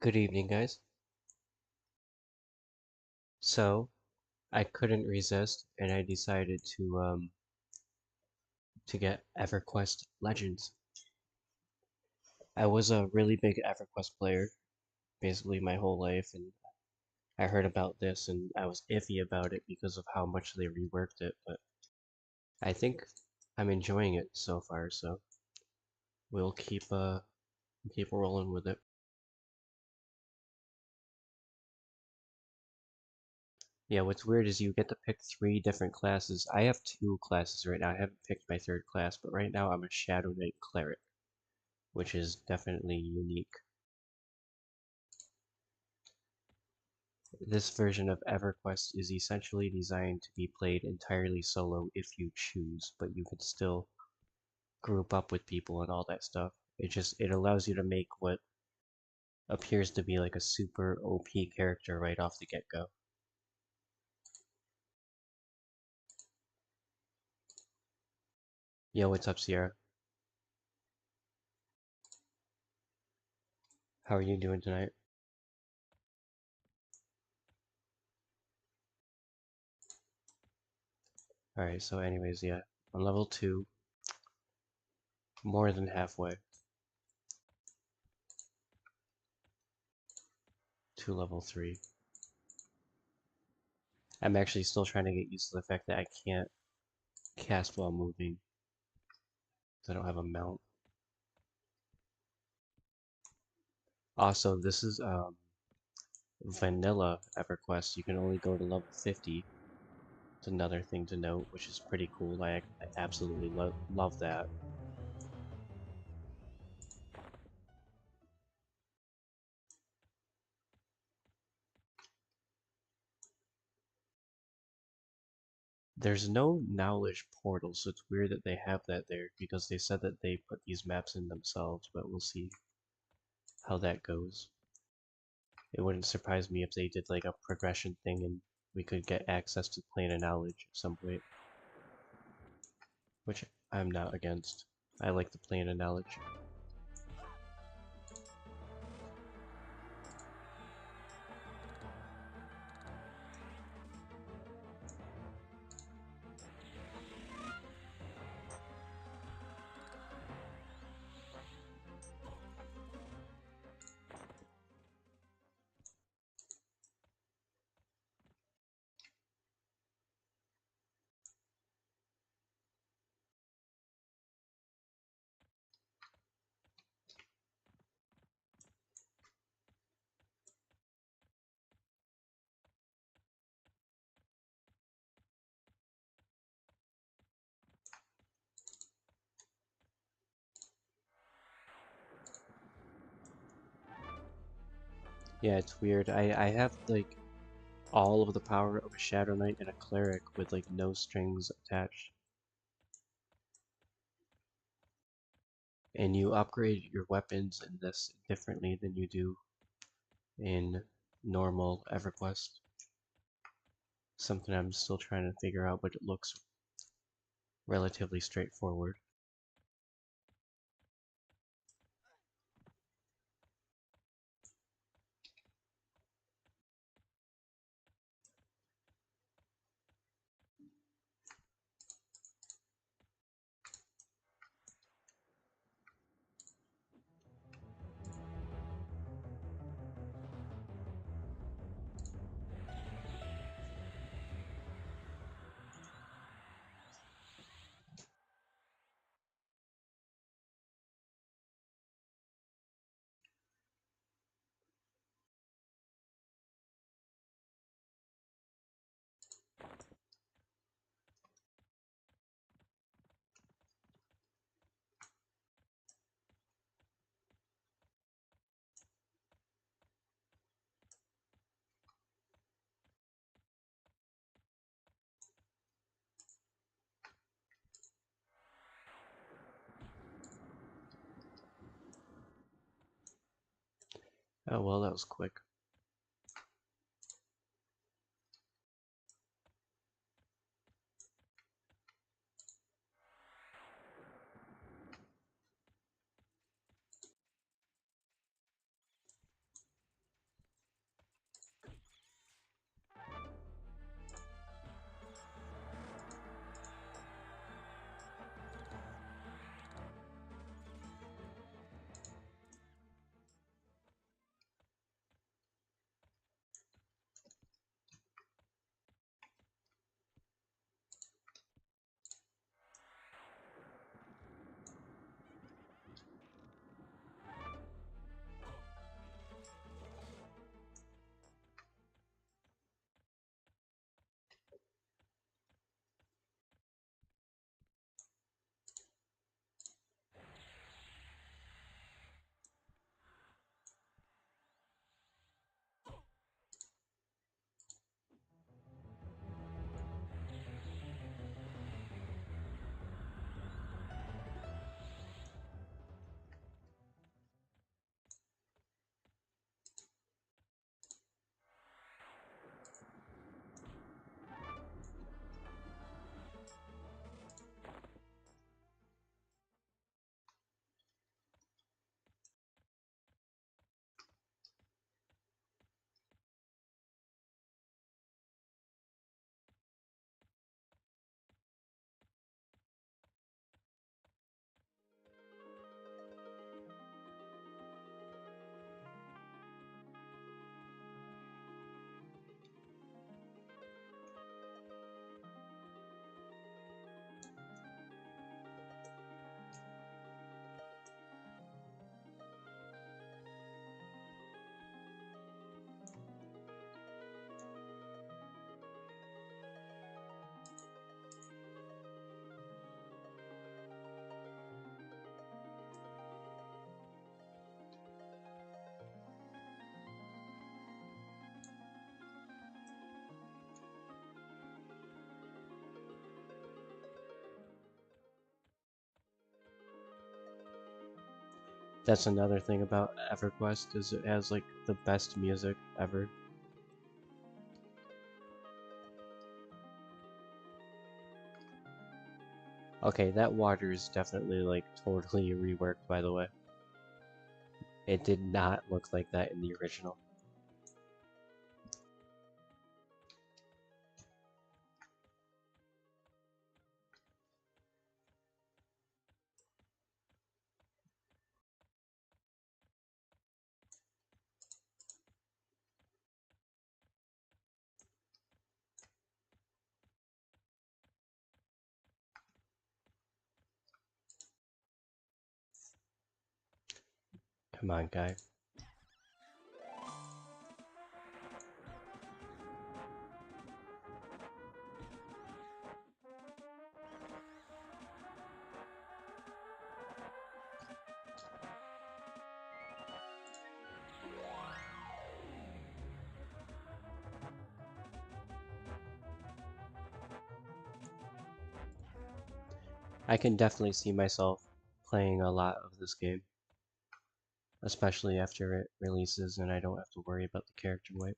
Good evening, guys. So, I couldn't resist, and I decided to get EverQuest Legends. I was a really big EverQuest player, basically my whole life, and I heard about this, and I was iffy about it because of how much they reworked it. But I think I'm enjoying it so far, so we'll keep rolling with it. Yeah, what's weird is you get to pick three different classes. I have two classes right now. I haven't picked my third class, but right now I'm a Shadow Knight Cleric, which is definitely unique. This version of EverQuest is essentially designed to be played entirely solo if you choose, but you can still group up with people and all that stuff. It allows you to make what appears to be like a super OP character right off the get-go. Yo, what's up, Sierra? How are you doing tonight? Alright, so anyways, yeah. On level 2, more than halfway to level 3. I'm actually still trying to get used to the fact that I can't cast while moving, because I don't have a mount. Also, this is vanilla EverQuest. You can only go to level 50. It's another thing to note, which is pretty cool. I absolutely love that. There's no knowledge portal, so it's weird that they have that there because they said that they put these maps in themselves, but we'll see how that goes. It wouldn't surprise me if they did like a progression thing and we could get access to plane of knowledge at some point, which I'm not against. I like the plane of knowledge. Yeah, it's weird. I have like all of the power of a Shadow Knight and a Cleric with like no strings attached. And you upgrade your weapons in this differently than you do in normal EverQuest. Something I'm still trying to figure out, but it looks relatively straightforward. Oh well, that was quick. That's another thing about EverQuest is it has like the best music ever. Okay, that water is definitely like totally reworked, by the way. It did not look like that in the original. Come on, guy. I can definitely see myself playing a lot of this game, especially after it releases and I don't have to worry about the character wipe.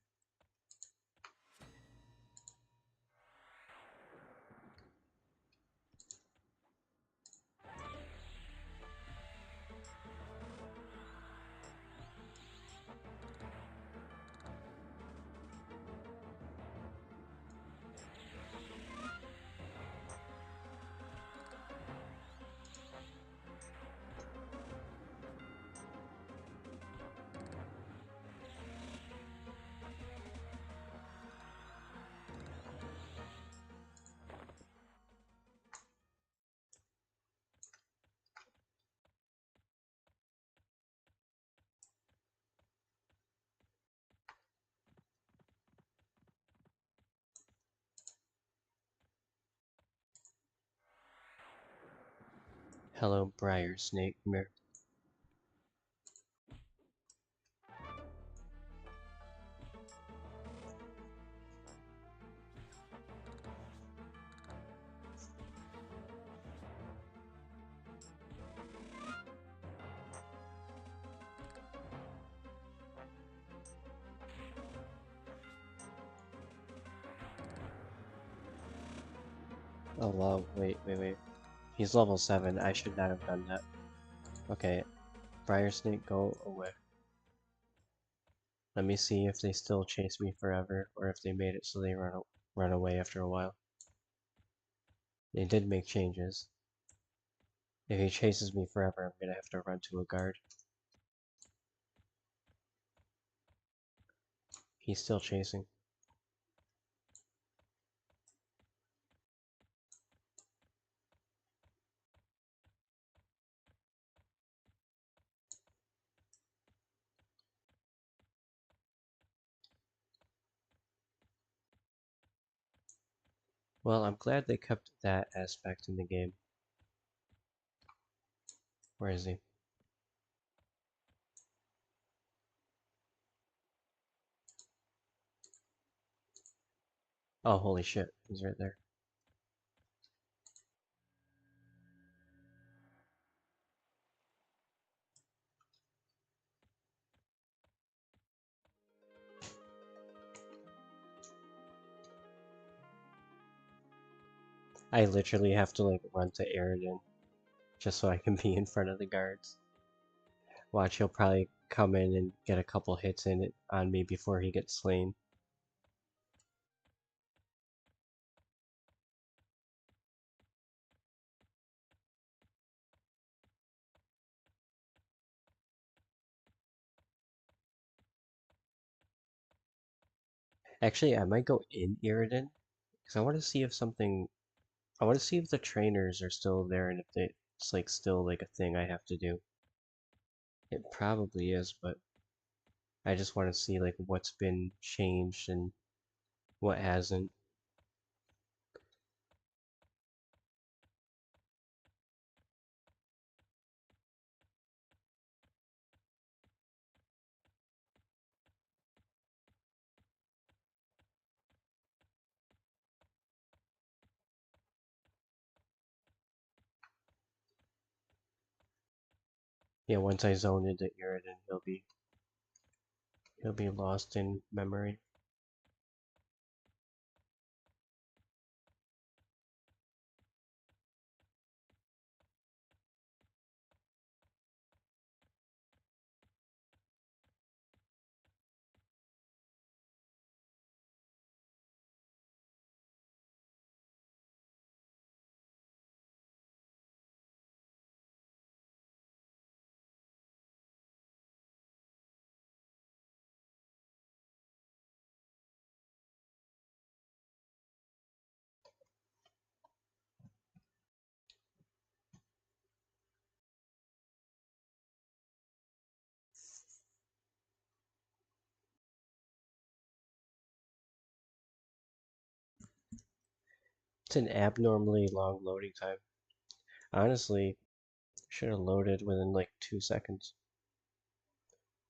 Hello, Briar Snake. Oh wow, wait. He's level 7, I should not have done that. Okay, Briar Snake, go away. Let me see if they still chase me forever, or if they made it so they run away after a while. They did make changes. If he chases me forever, I'm gonna have to run to a guard. He's still chasing. Well, I'm glad they kept that aspect in the game. Where is he? Oh, holy shit, he's right there. I literally have to like run to Aridin just so I can be in front of the guards. Watch, he'll probably come in and get a couple hits in it on me before he gets slain. Actually, I might go in Iriden because I want to see if something. I want to see if the trainers are still there and if it's like still like a thing I have to do. It probably is, but I just want to see like what's been changed and what hasn't. Yeah, once I zone into Iridan, he'll be lost in memory. It's an abnormally long loading time. Honestly, should have loaded within like 2 seconds.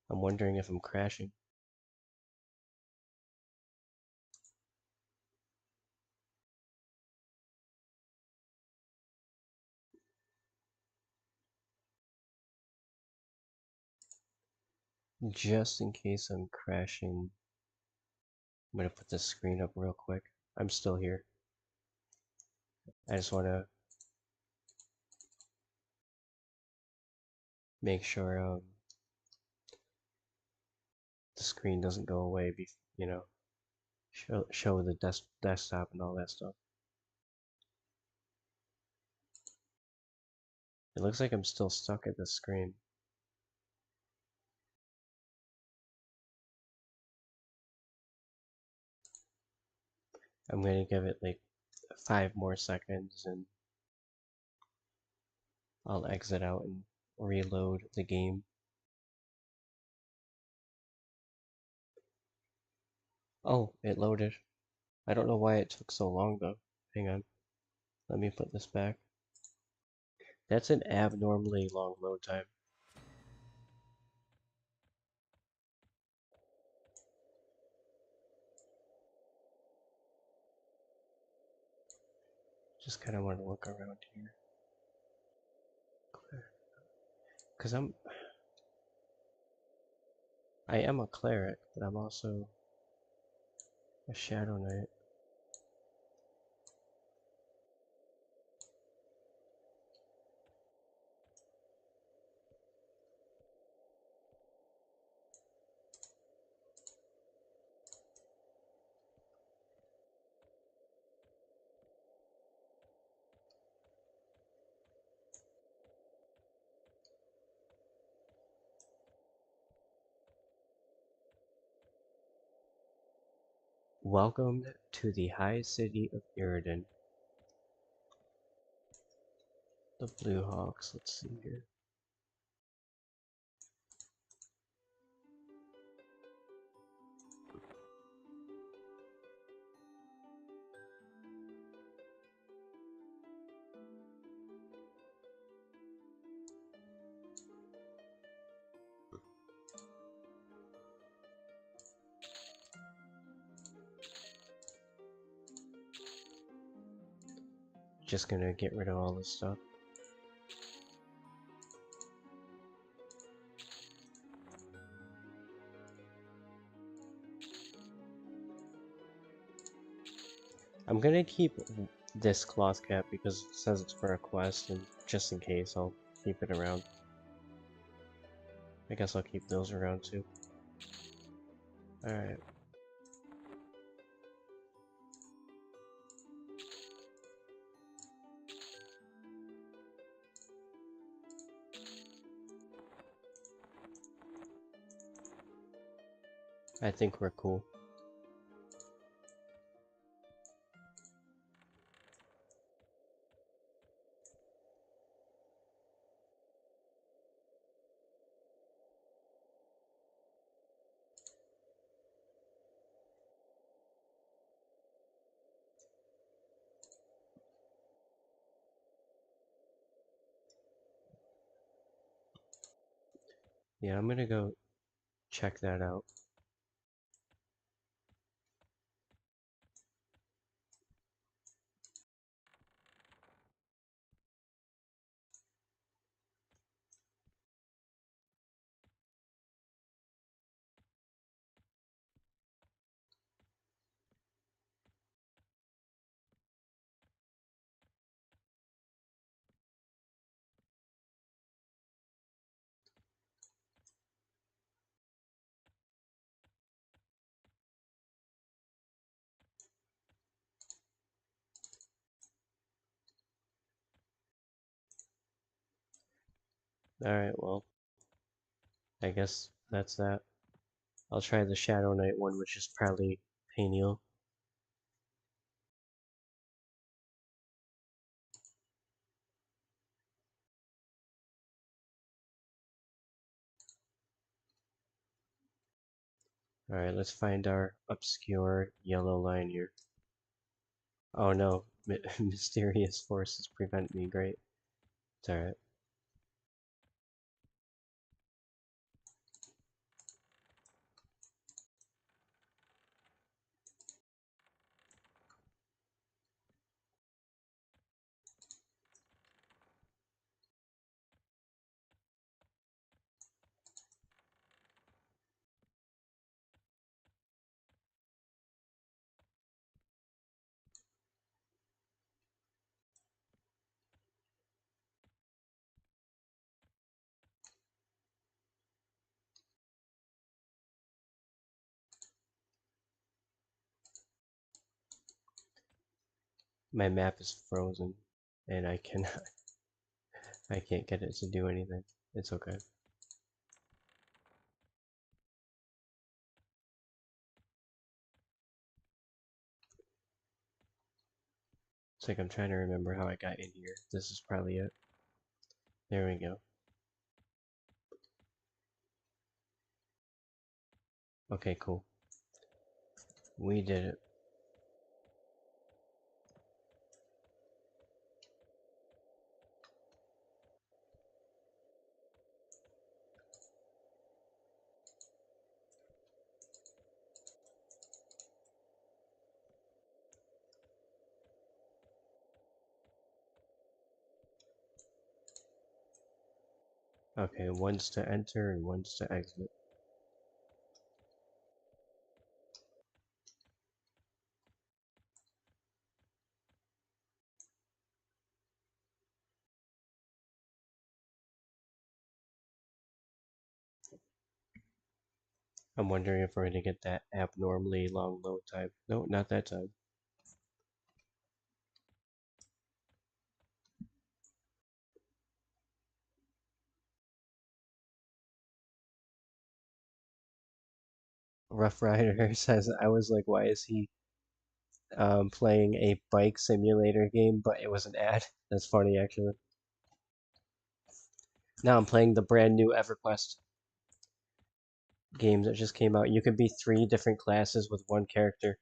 I'm wondering if I'm crashing. Just in case I'm crashing, I'm gonna put this screen up real quick. I'm still here. I just wanna make sure the screen doesn't go away. You know, show the desktop and all that stuff. It looks like I'm still stuck at the screen. I'm gonna give it like 5 more seconds and I'll exit out and reload the game. Oh, it loaded. I don't know why it took so long though. Hang on. Let me put this back. That's an abnormally long load time. Just kind of want to look around here. Because I am a cleric, but I'm also a shadow knight. Welcome to the high city of Iridan. The Blue Hawks, let's see here. Just gonna get rid of all this stuff. I'm gonna keep this cloth cap because it says it's for a quest, and just in case, I'll keep it around. I guess I'll keep those around too. Alright. I think we're cool. Yeah, I'm gonna go check that out. Alright, well, I guess that's that. I'll try the Shadow Knight one, which is probably Peniel. Alright, let's find our obscure yellow line here. Oh no, mysterious forces prevent me, great. It's alright. My map is frozen, and I cannot, I can't get it to do anything. It's okay. It's like I'm trying to remember how I got in here. This is probably it. There we go. Okay, cool. We did it. Okay, one's to enter and one's to exit. I'm wondering if we're gonna get that abnormally long load time. No, not that time. Rough Rider says, I was like, why is he playing a bike simulator game? But it was an ad. That's funny, actually. Now I'm playing the brand new EverQuest game that just came out. You can be 3 different classes with 1 character.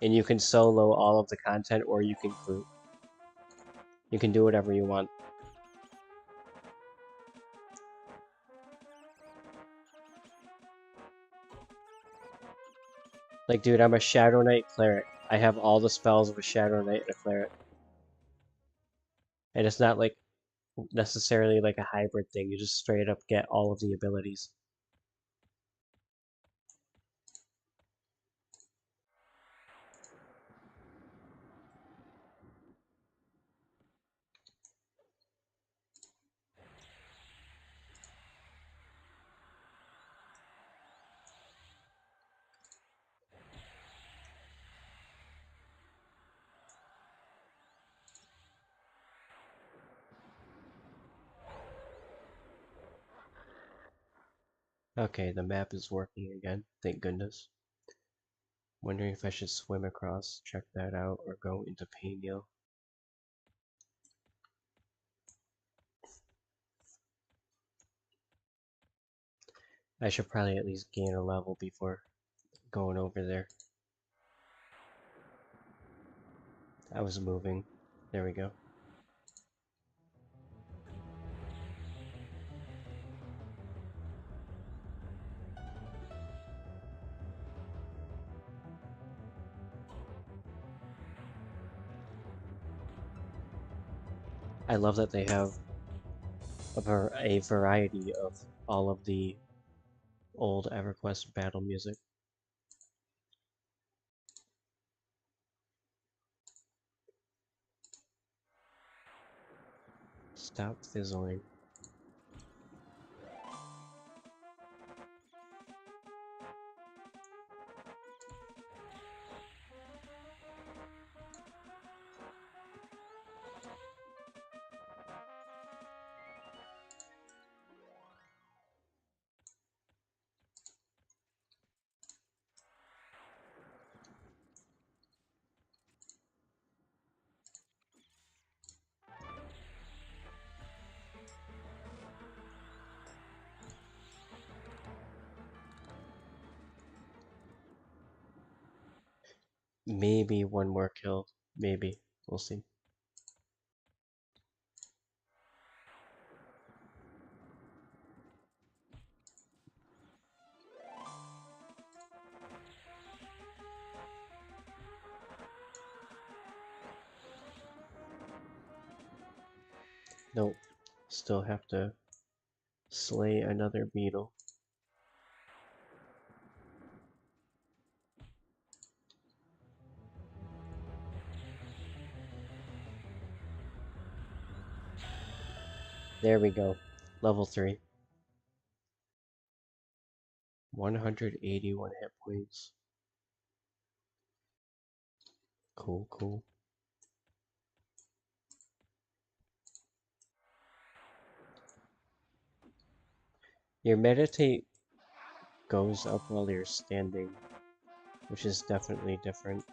And you can solo all of the content, or you can group. You can do whatever you want. Like, dude, I'm a Shadow Knight cleric. I have all the spells of a Shadow Knight and a cleric. And it's not like necessarily like a hybrid thing. You just straight up get all of the abilities. Okay, the map is working again. Thank goodness. Wondering if I should swim across, check that out, or go into Peniel. I should probably at least gain a level before going over there. I was moving. There we go. I love that they have a variety of all of the old EverQuest battle music. Stop fizzling. Maybe one more kill. Maybe. We'll see. Nope. Still have to slay another beetle. There we go. Level 3. 181 hit points. Cool, cool. Your meditate goes up while you're standing, which is definitely different.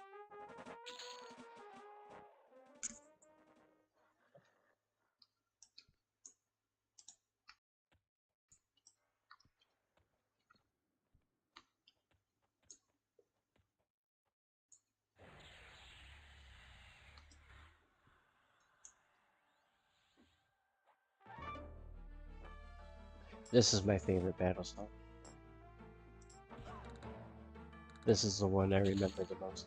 This is my favorite battle song. This is the one I remember the most.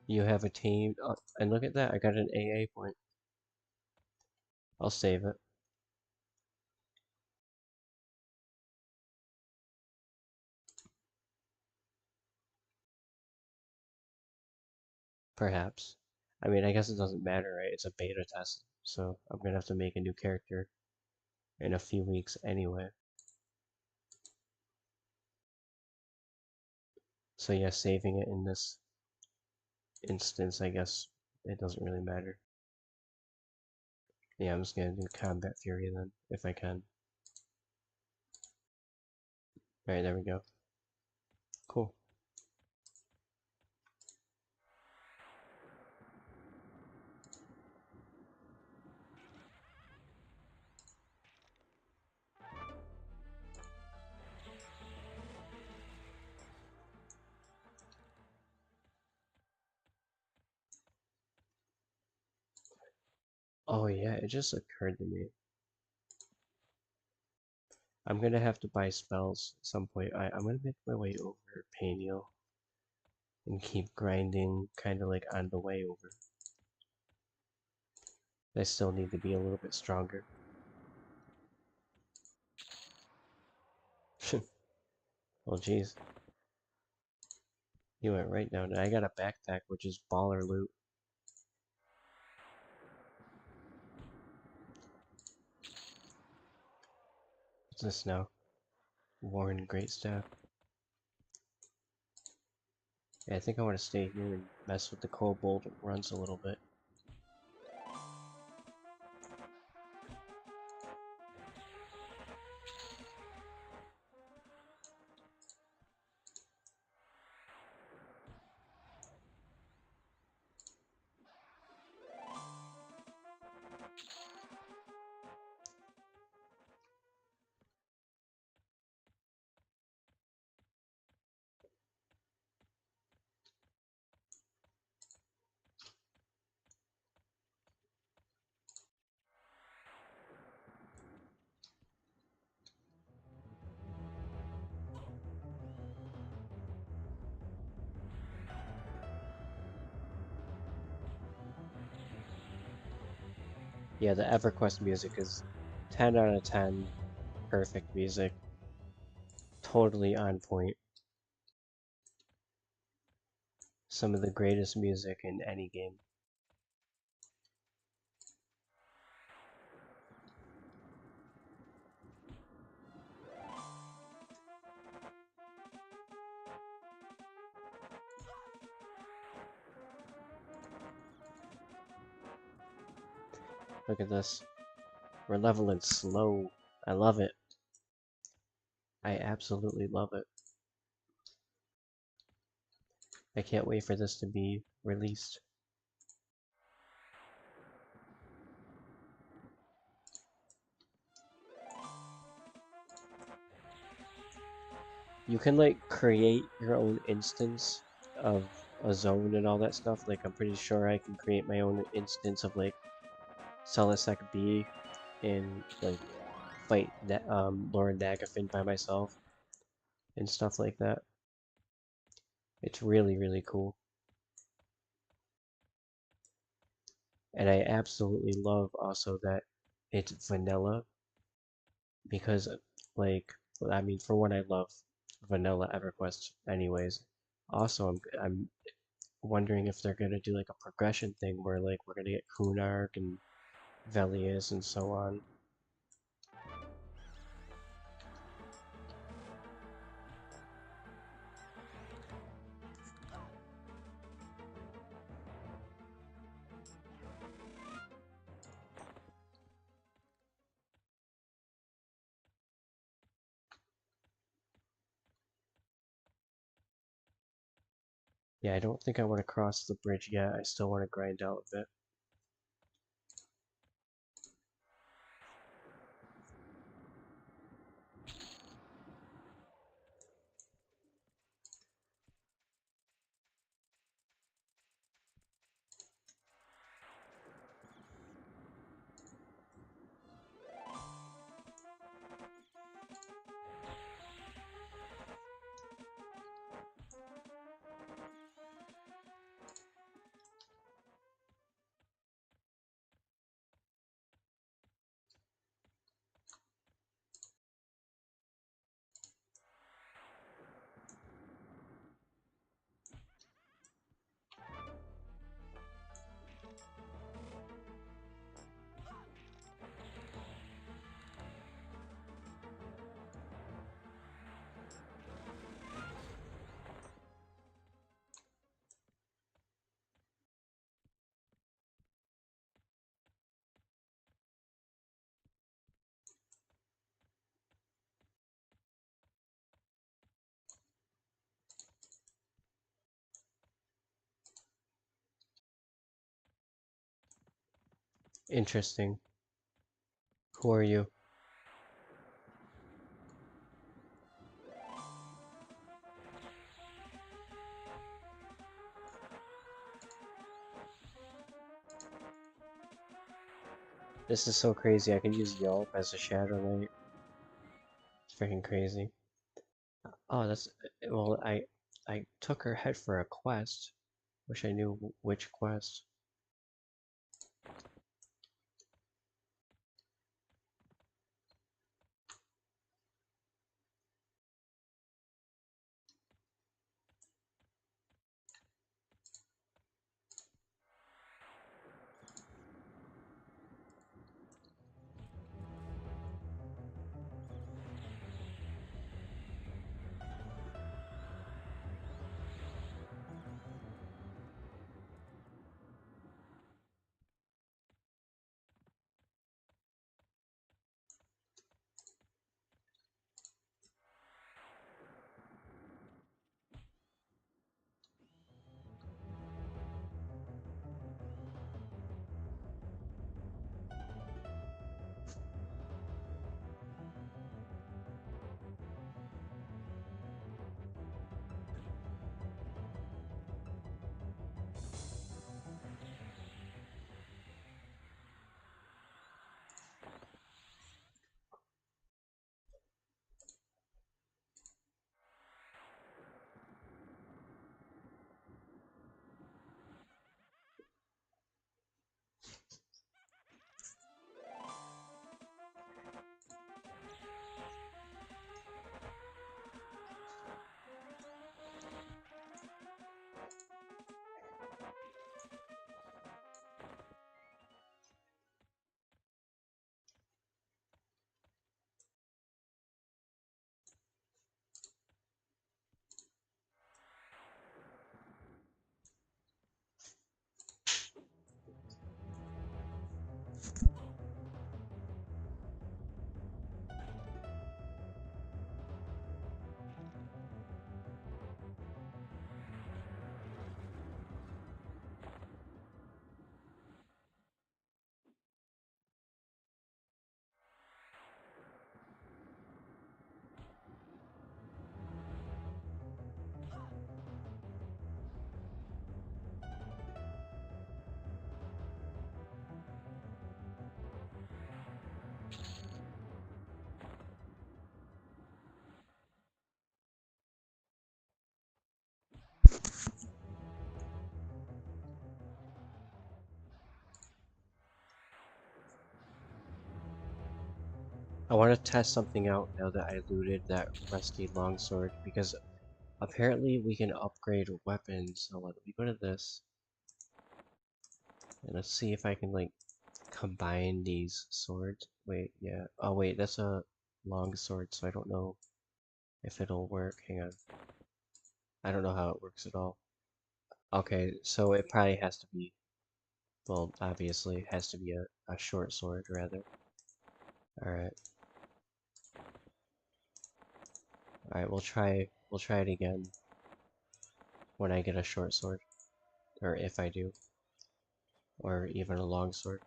You have attained, and look at that, I got an AA point. I'll save it. Perhaps. I mean, I guess it doesn't matter, right? It's a beta test, so I'm gonna have to make a new character in a few weeks anyway. So yeah, saving it in this instance, I guess it doesn't really matter. Yeah, I'm just gonna do Combat Fury then, if I can. Alright, there we go. Cool. Oh yeah, it just occurred to me. I'm gonna have to buy spells at some point. I'm gonna make my way over Paniel and keep grinding kind of like on the way over. I still need to be a little bit stronger. Well, jeez. You went right down. I got a backpack, which is baller loot. What's this now? Warren Greatstaff. Yeah, I think I want to stay here and mess with the kobold runs a little bit. Yeah, the EverQuest music is 10 out of 10. Perfect music. Totally on point. Some of the greatest music in any game. Look at this. We're leveling slow. I love it. I absolutely love it. I can't wait for this to be released. You can like create your own instance of a zone and all that stuff. Like I'm pretty sure I can create my own instance of like Celisec B and like fight that Lord Nagafin by myself and stuff like that. It's really, really cool. And I absolutely love also that it's vanilla because like I mean for one I love vanilla EverQuest anyways. Also I'm wondering if they're gonna do like a progression thing where like we're gonna get Kunark and Velius and so on. Yeah, I don't think I want to cross the bridge yet. I still want to grind out a bit. Interesting. Who are you? This is so crazy. I can use Yelp as a Shadow Knight. It's freaking crazy. Oh, that's well. I took her head for a quest. Wish I knew which quest. I want to test something out now that I looted that rusty longsword, because apparently we can upgrade weapons. So let me go to this, and let's see if I can like combine these swords. Wait, yeah. Oh wait, that's a long sword, so I don't know if it'll work. Hang on. I don't know how it works at all. Okay, so it probably has to be, well, obviously it has to be a short sword, rather. Alright. Alright, we'll try it again when I get a short sword. Or if I do. Or even a long sword.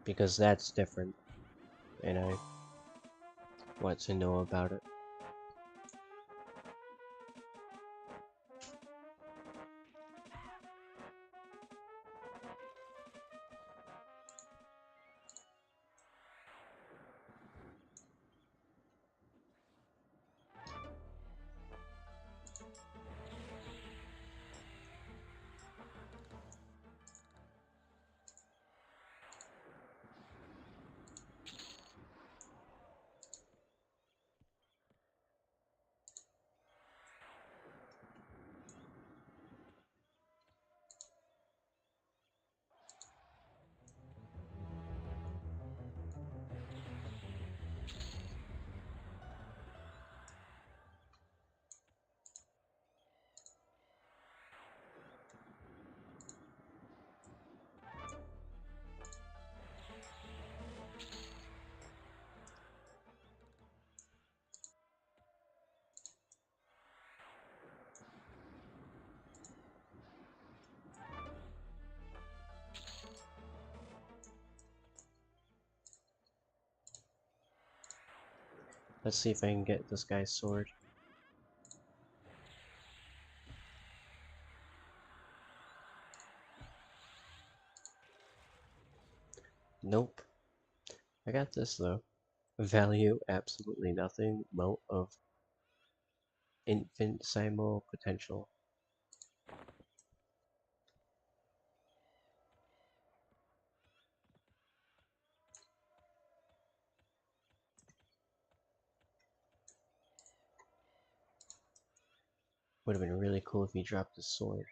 Because that's different, and I want to know about it. Let's see if I can get this guy's sword. Nope. I got this though. Value absolutely nothing. Moat of infinitesimal potential. Would have been really cool if he dropped his sword.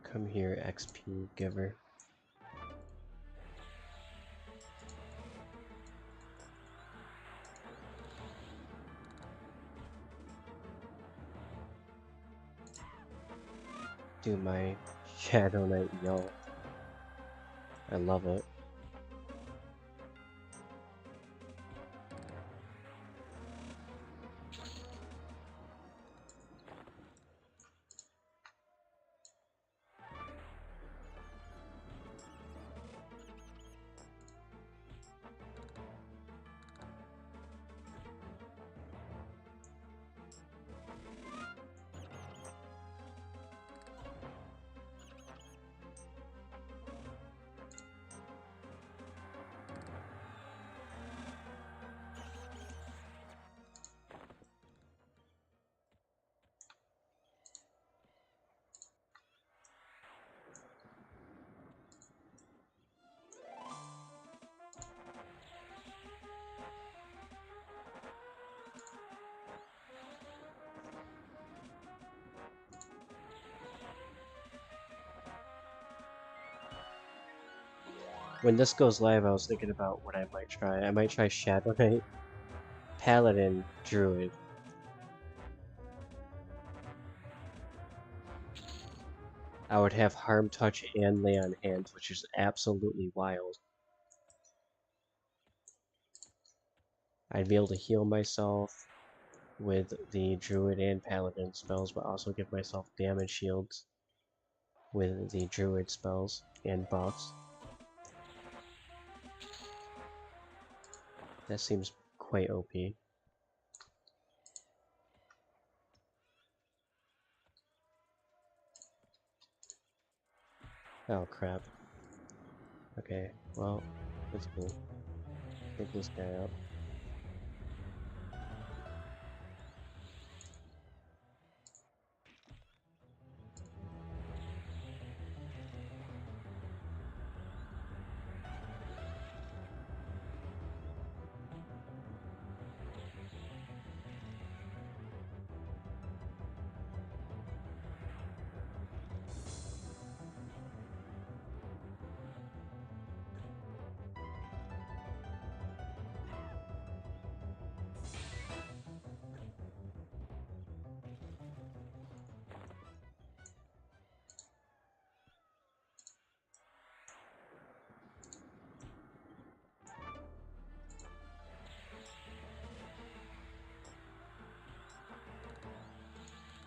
Come here, XP giver. Do my Shadow Knight yell. I love it. When this goes live, I was thinking about what I might try. I might try Shadow Knight, Paladin, Druid. I would have Harm Touch and Lay on Hands, which is absolutely wild. I'd be able to heal myself with the Druid and Paladin spells, but also give myself damage shields with the Druid spells and buffs. That seems quite OP. Oh crap. Okay, well, that's cool. Take this guy out.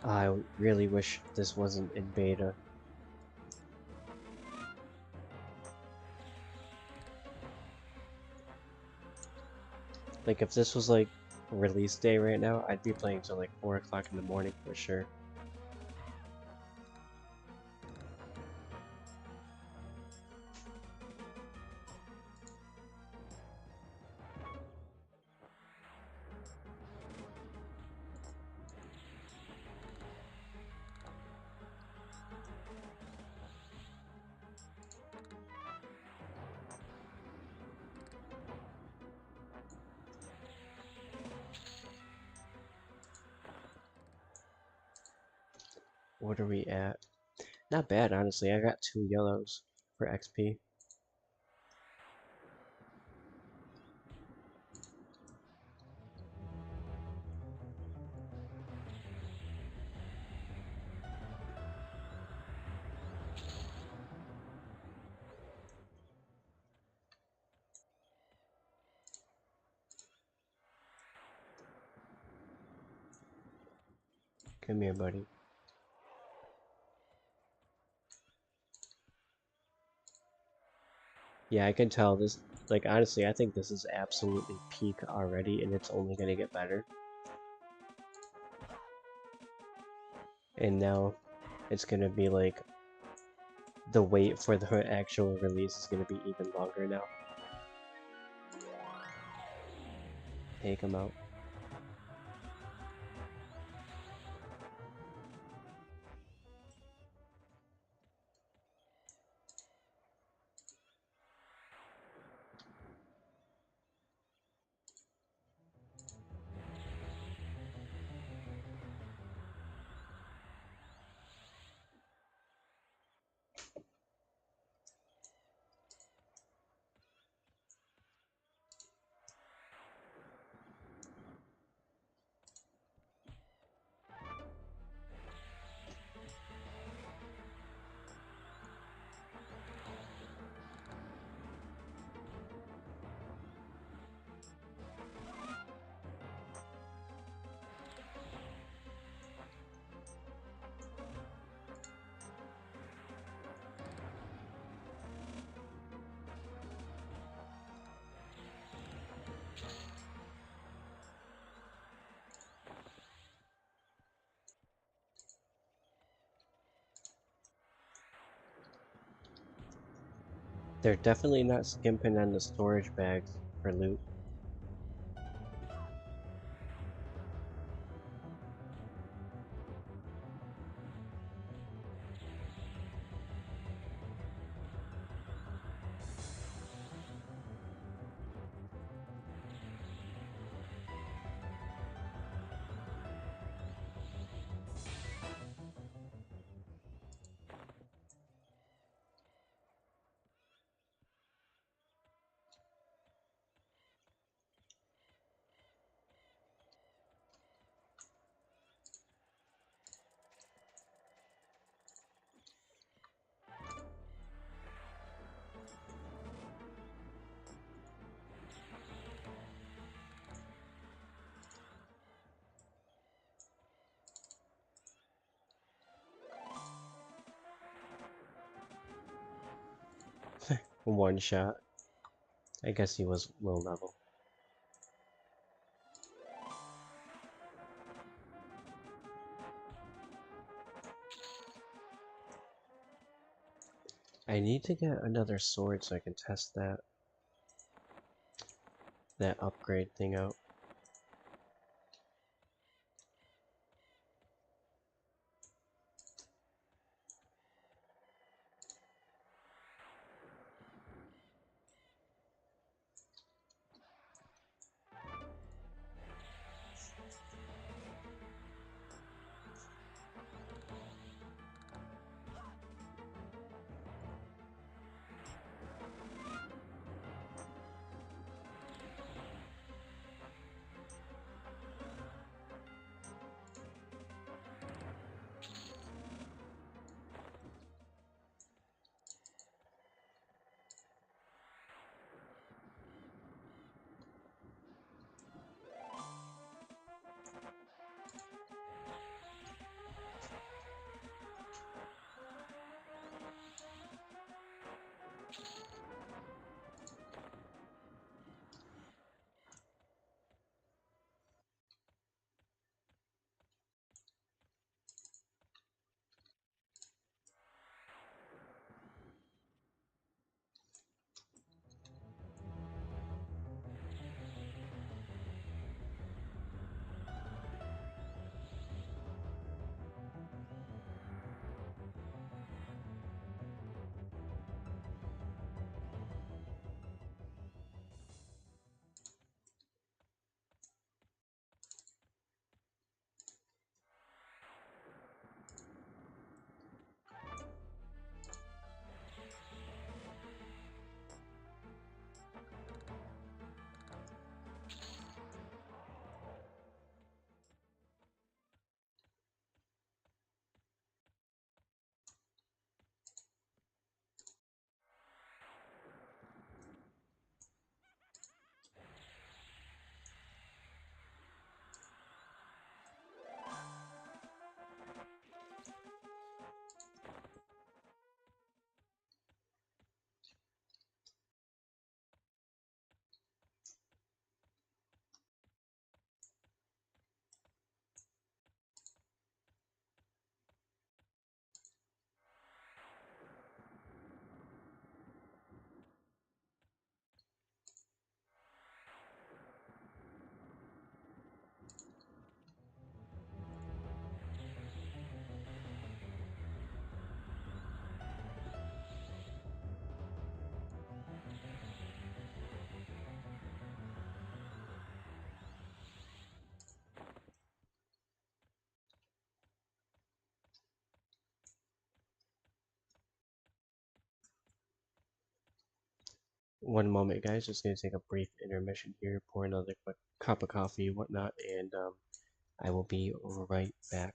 I really wish this wasn't in beta. Like, if this was like release day right now, I'd be playing till like 4 o'clock in the morning for sure. What are we at? Not bad, honestly. I got 2 yellows for XP. Come here, buddy. Yeah, I can tell this, like, honestly, I think this is absolutely peak already, and it's only gonna get better. And now, it's gonna be like, the wait for the actual release is gonna be even longer now. Take him out. They're definitely not skimping on the storage bags for loot. One shot. I guess he was low level. I need to get another sword so I can test that upgrade thing out. One moment, guys. Just gonna take a brief intermission here, pour another quick cup of coffee, whatnot, and I will be right back.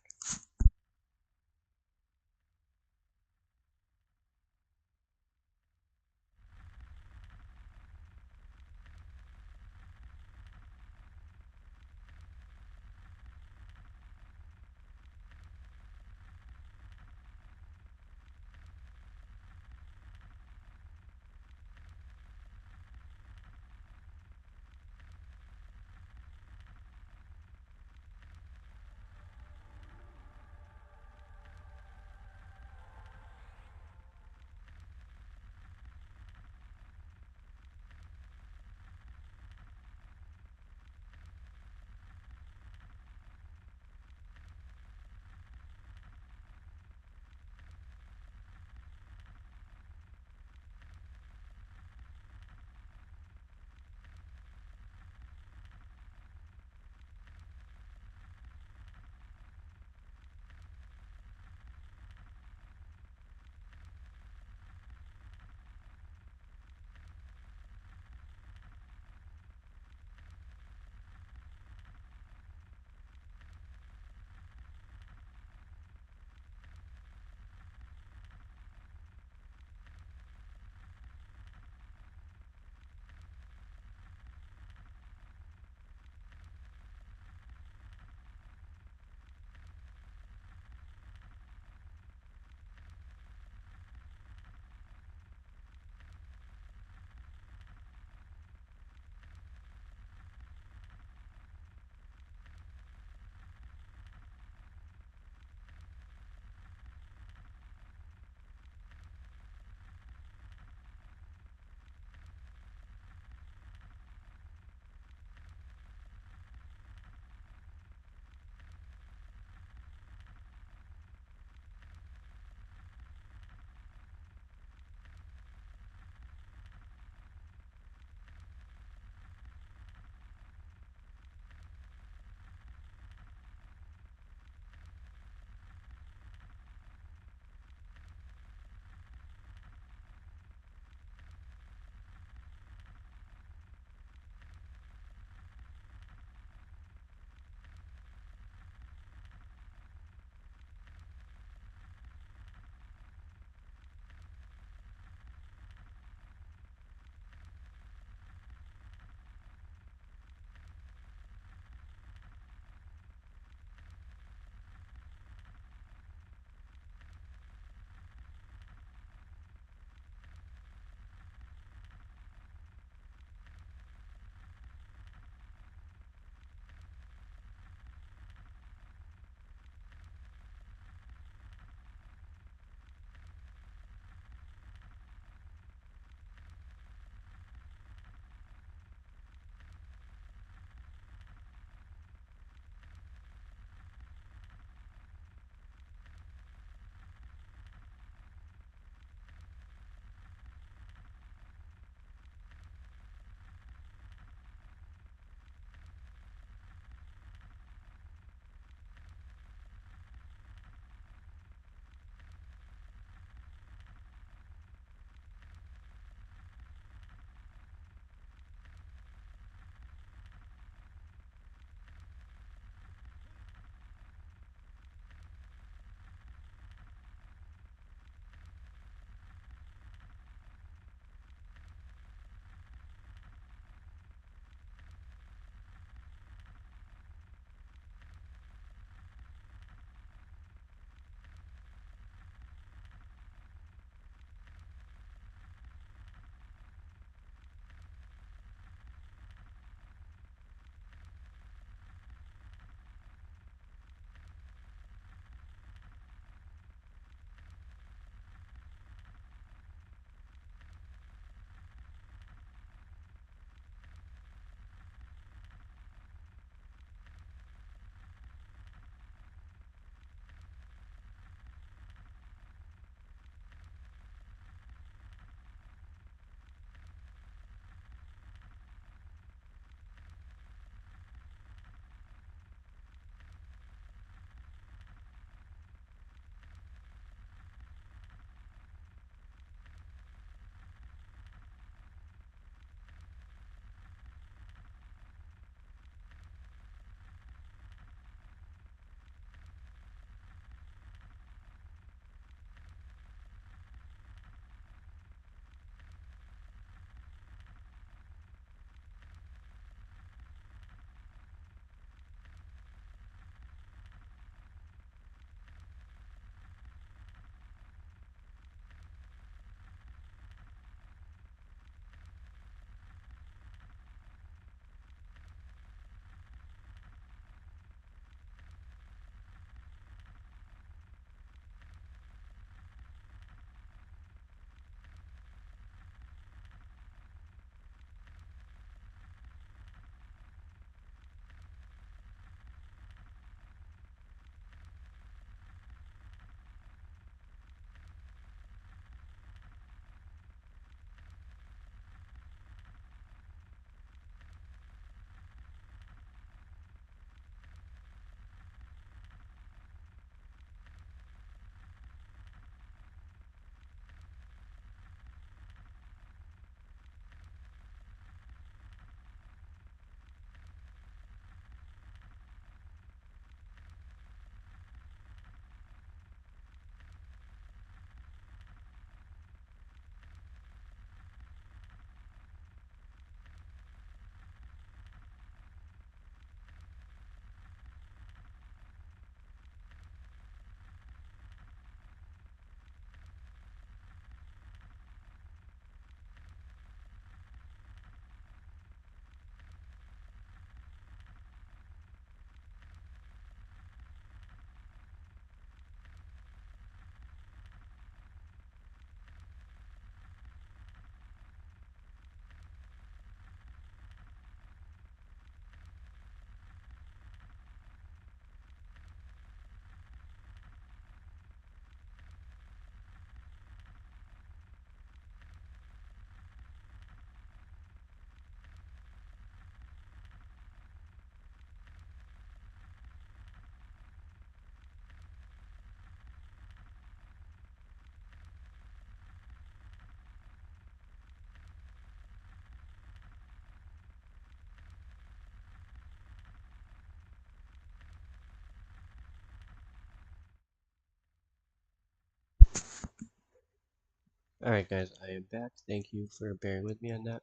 Alright guys, I am back. Thank you for bearing with me on that.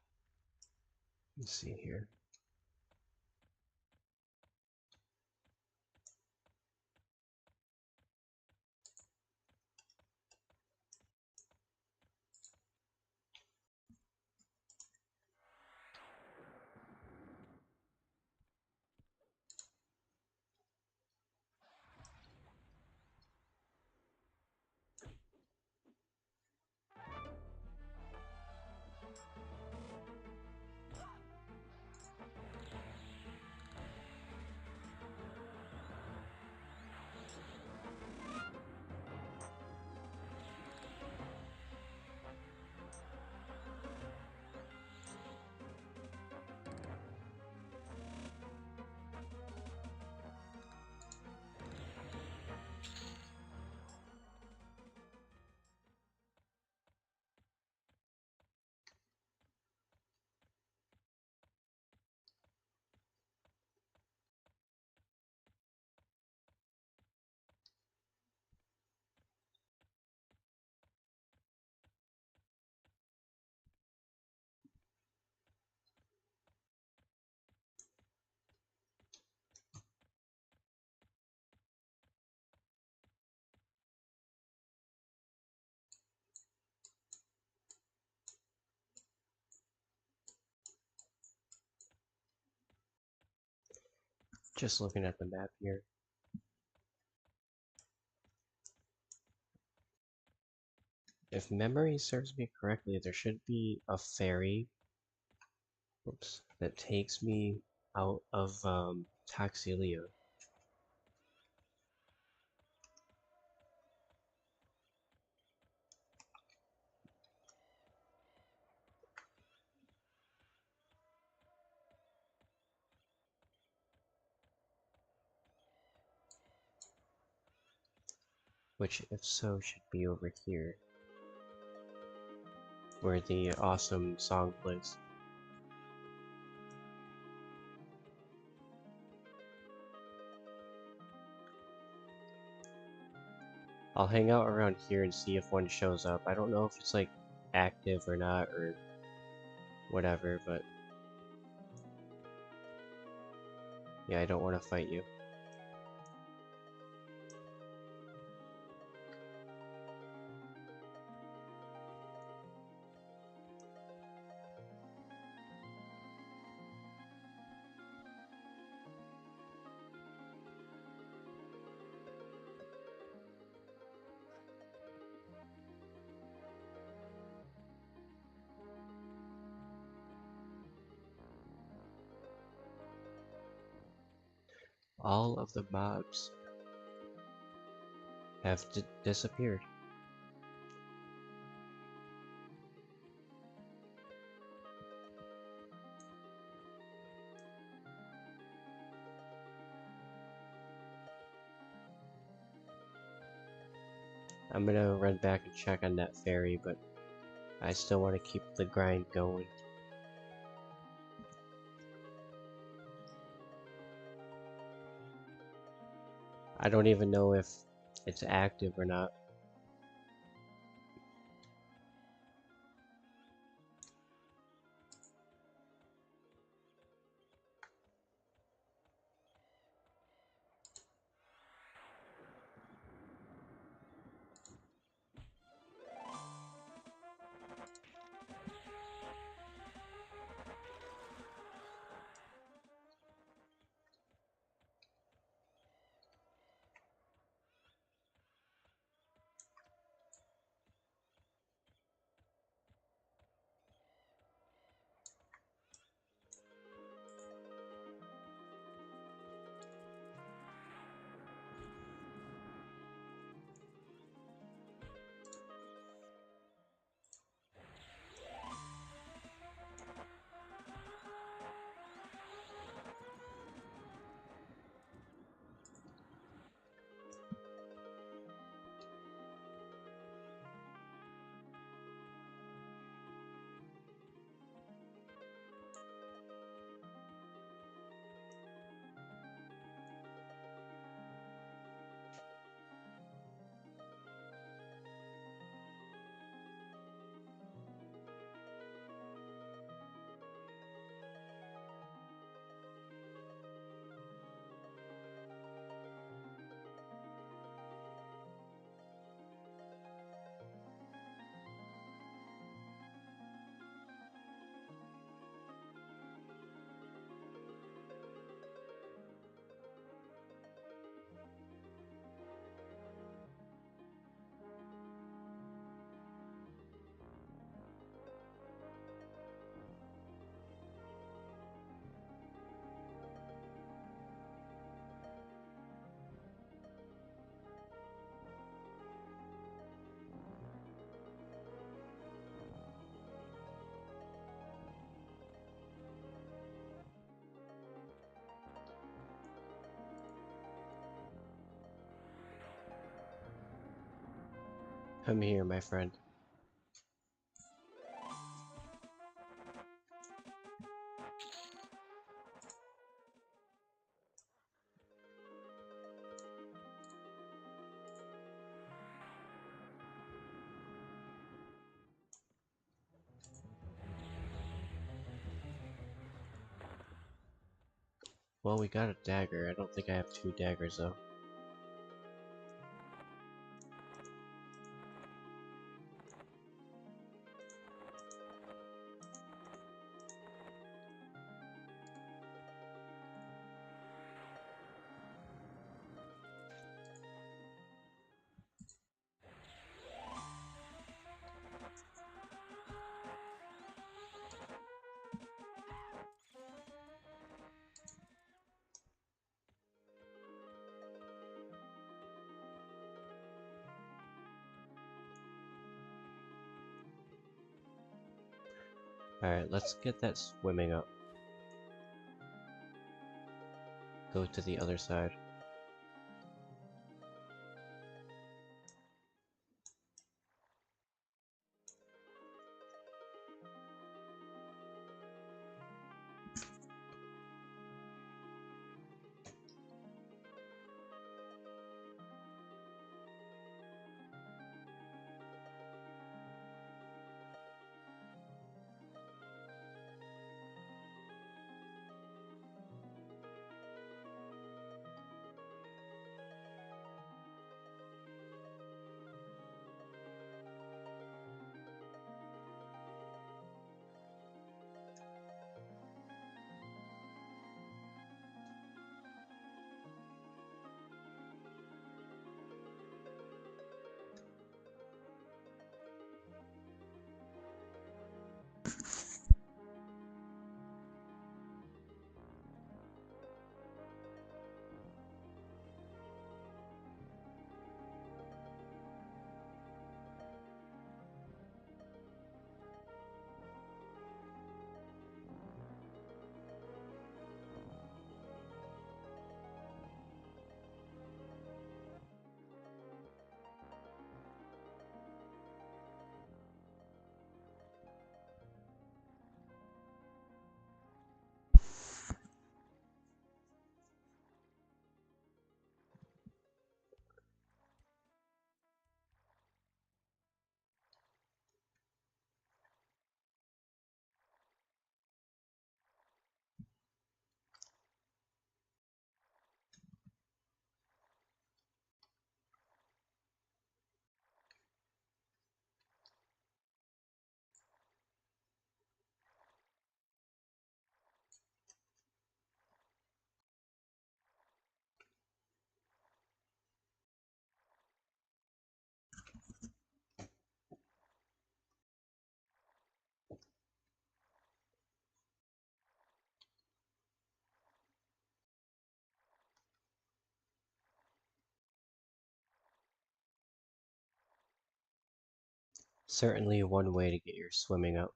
Let's see here. Just looking at the map here. If memory serves me correctly, there should be a ferry, oops, that takes me out of Taxilia. Which, if so, should be over here, where the awesome song plays. I'll hang out around here and see if one shows up. I don't know if it's like active or not or whatever, but yeah, I don't want to fight you. All of the mobs have disappeared. I'm gonna run back and check on that ferry, but I still want to keep the grind going. I don't even know if it's active or not. Come here, my friend. Well, we got a dagger. I don't think I have 2 daggers, though. Alright, let's get that swimming up. Go to the other side. Certainly one way to get your swimming up.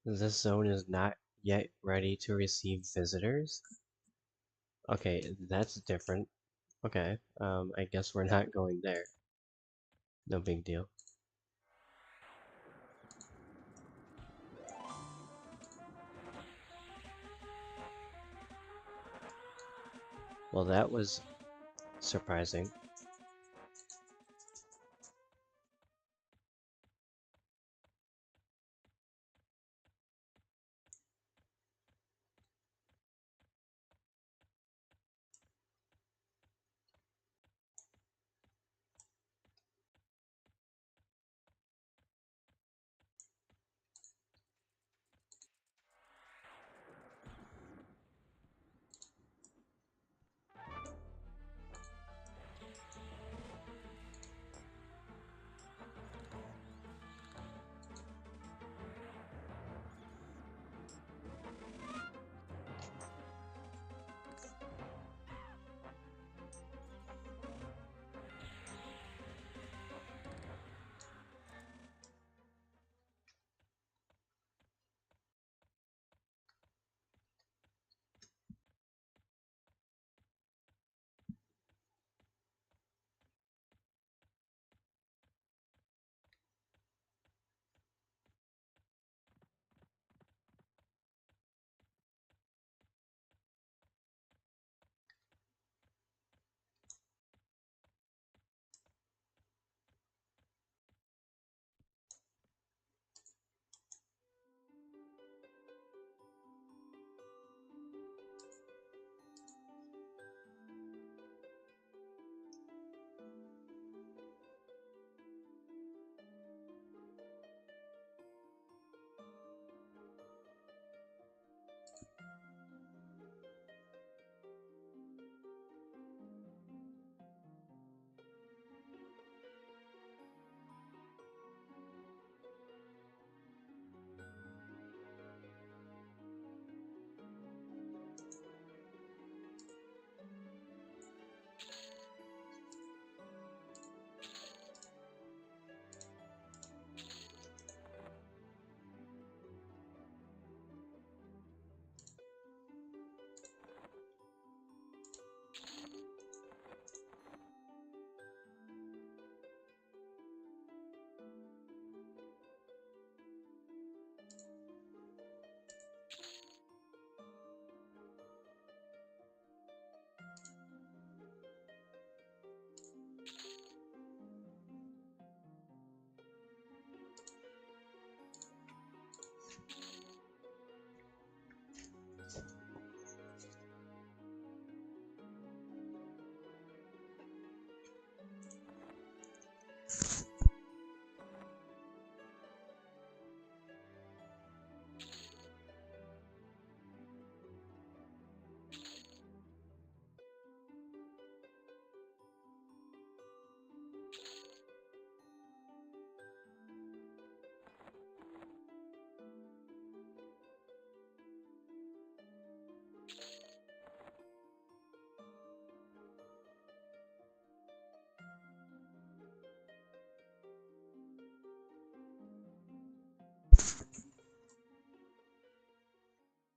This zone is not yet ready to receive visitors? Okay, that's different. Okay, I guess we're not going there. No big deal. Well, that was surprising.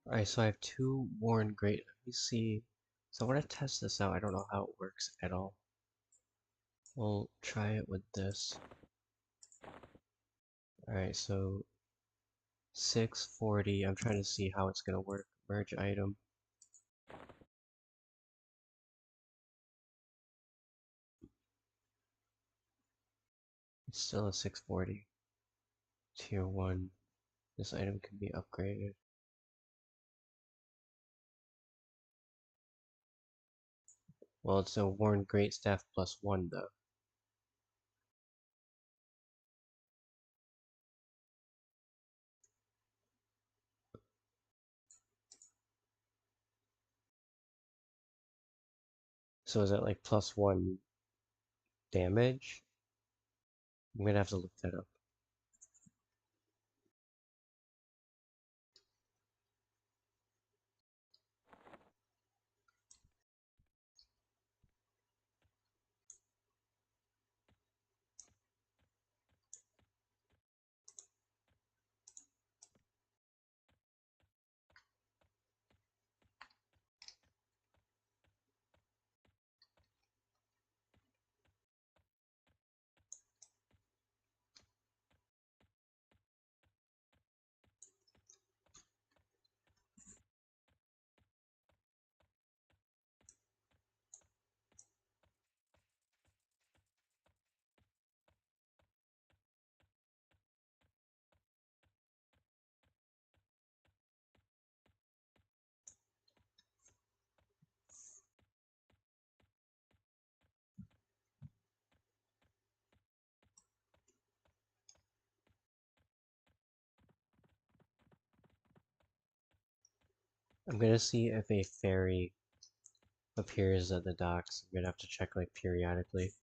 Alright, so I have two worn great. Let me see. So I want to test this out. I don't know how it works at all. We'll try it with this. Alright, so 640. I'm trying to see how it's gonna work. Merge item. It's still a 640. Tier 1. This item can be upgraded. Well, it's a worn great staff +1 though. So is that like +1 damage? I'm gonna have to look that up. I'm gonna see if a fairy appears at the docks. I'm gonna have to check like periodically.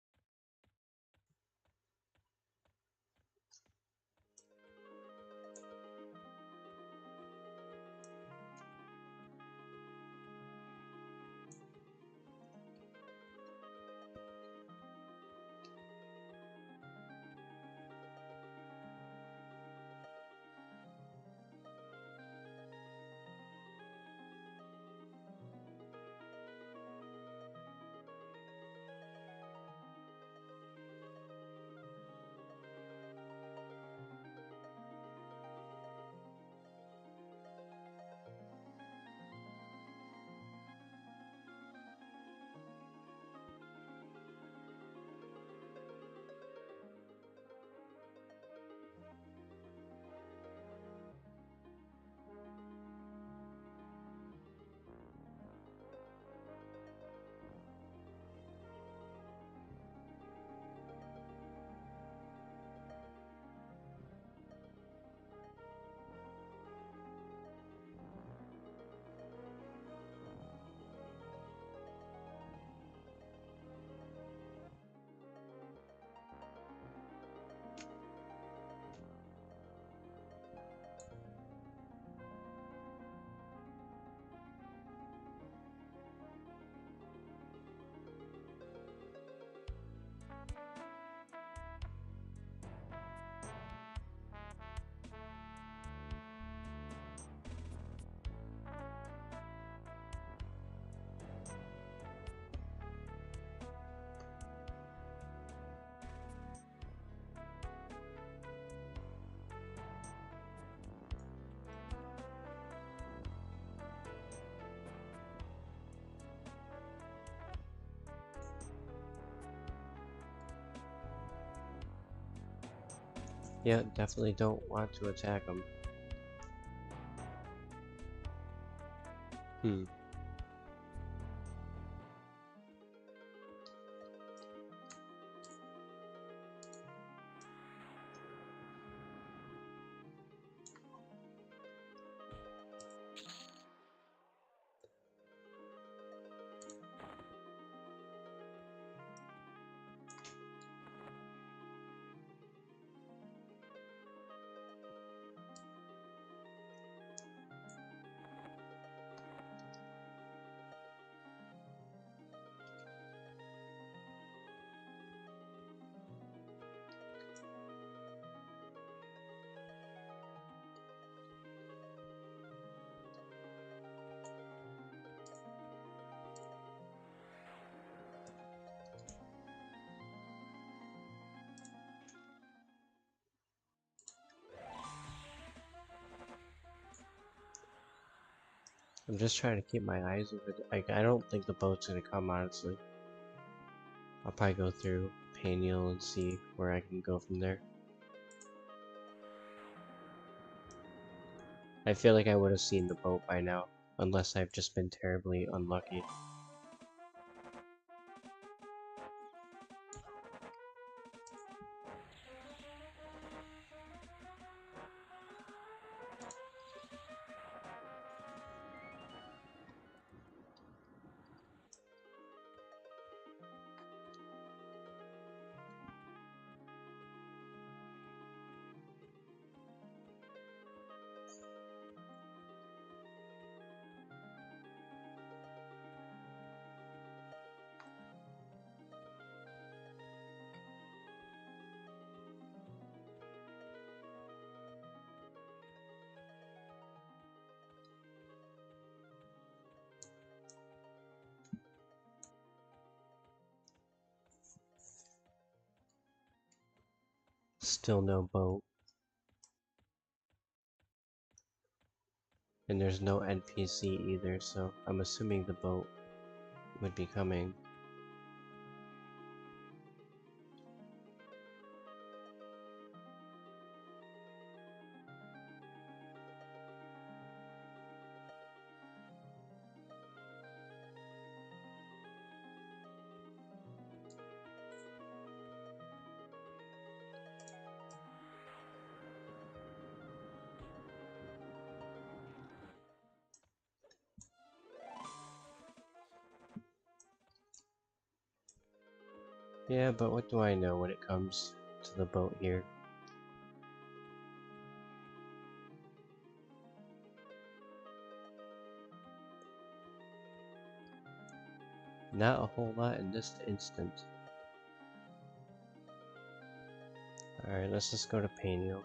Yeah, definitely don't want to attack them. Hmm. I'm just trying to keep my eyes open. I don't think the boat's gonna come, honestly. I'll probably go through Paniel and see where I can go from there. I feel like I would have seen the boat by now, unless I've just been terribly unlucky. Still no boat. And there's no NPC either, so I'm assuming the boat would be coming. Yeah, but what do I know when it comes to the boat here? Not a whole lot in this instant. Alright, let's just go to Paniel.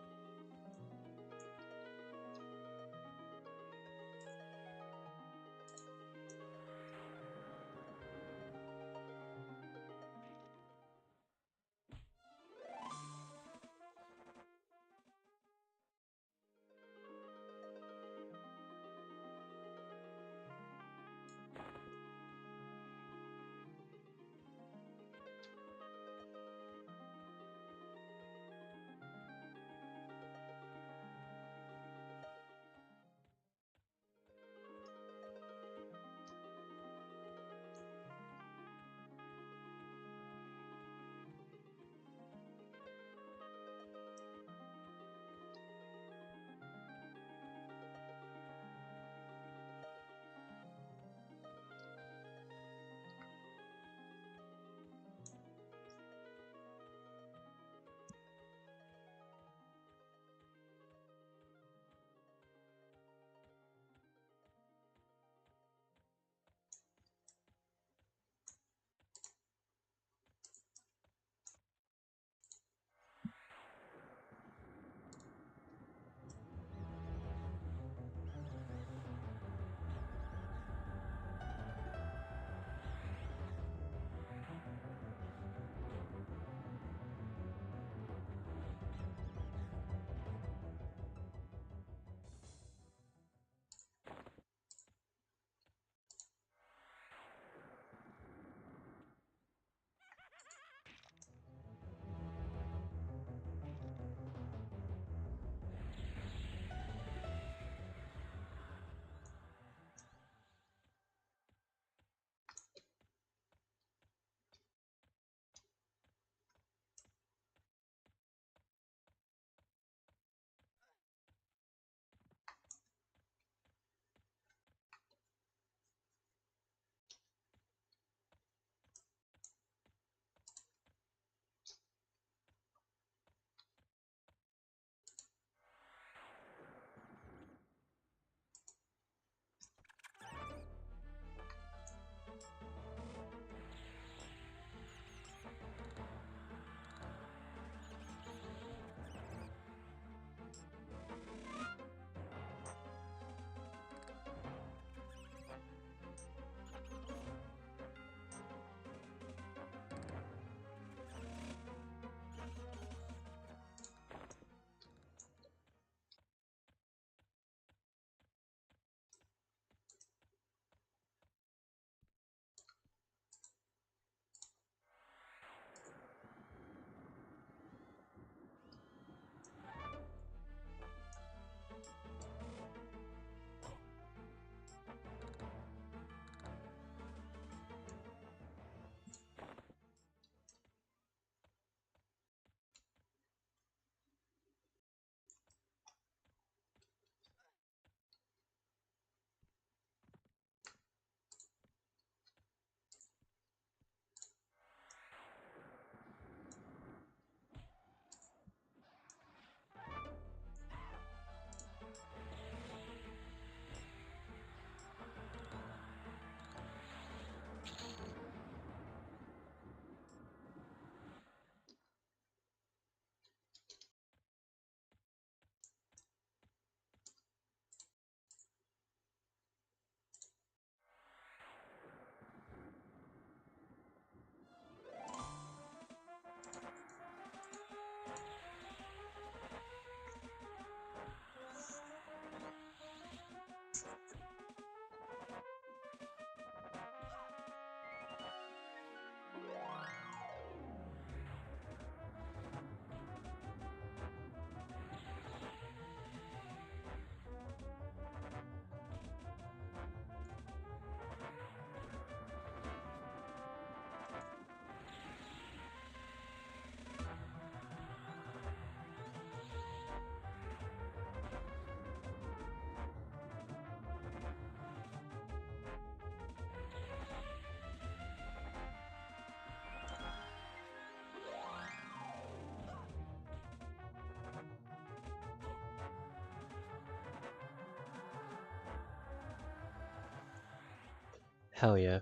Hell yeah.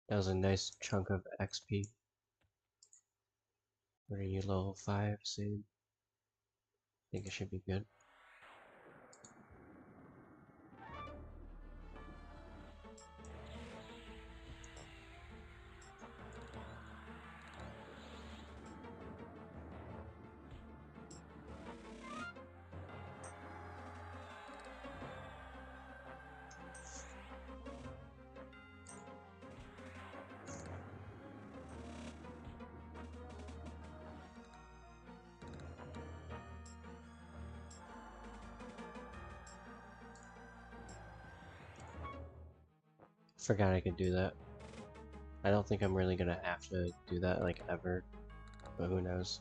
That was a nice chunk of XP. What are you, level 5 soon? Think it should be good. Forgot I could do that. I don't think I'm really gonna have to do that like ever, but who knows.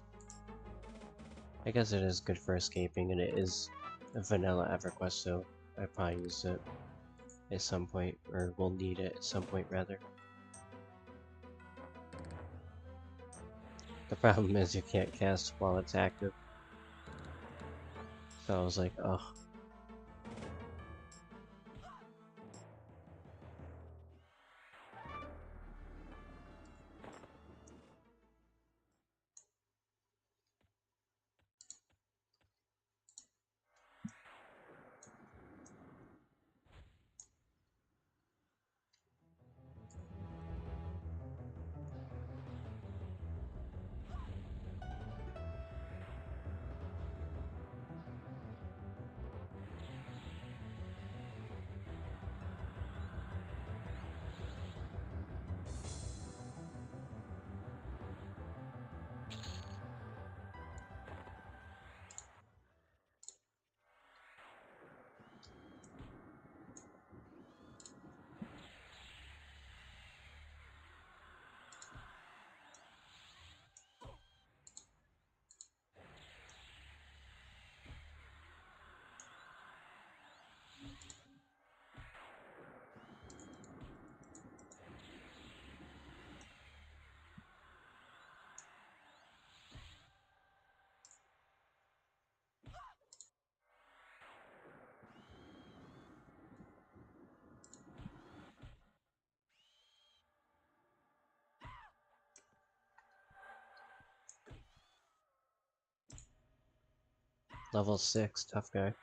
I guess it is good for escaping, and it is a vanilla EverQuest, so I probably use it at some point, or will need it at some point rather. The problem is you can't cast while it's active. So I was like, oh. Level 6, tough guy.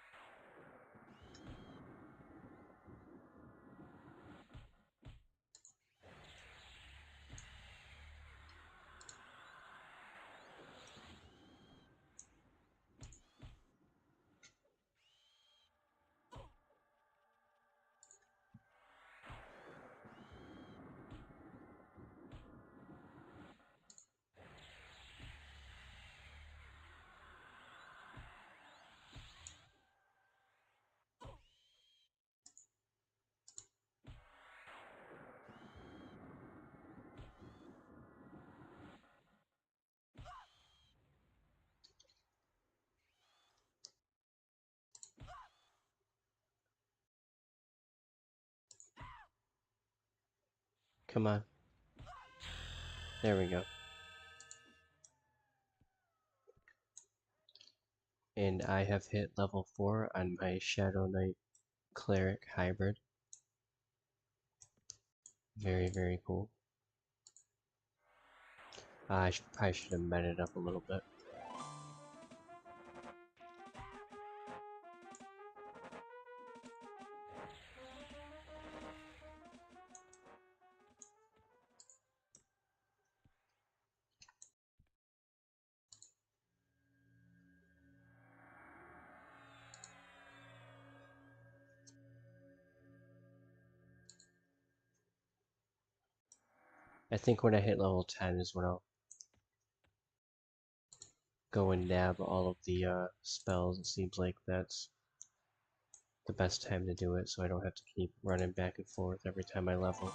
Come on. There we go. And I have hit level 4 on my Shadow Knight Cleric Hybrid. Very, very cool. I probably should have met it up a little bit. I think when I hit level 10 is when I'll go and nab all of the spells. It seems like that's the best time to do it, so I don't have to keep running back and forth every time I level.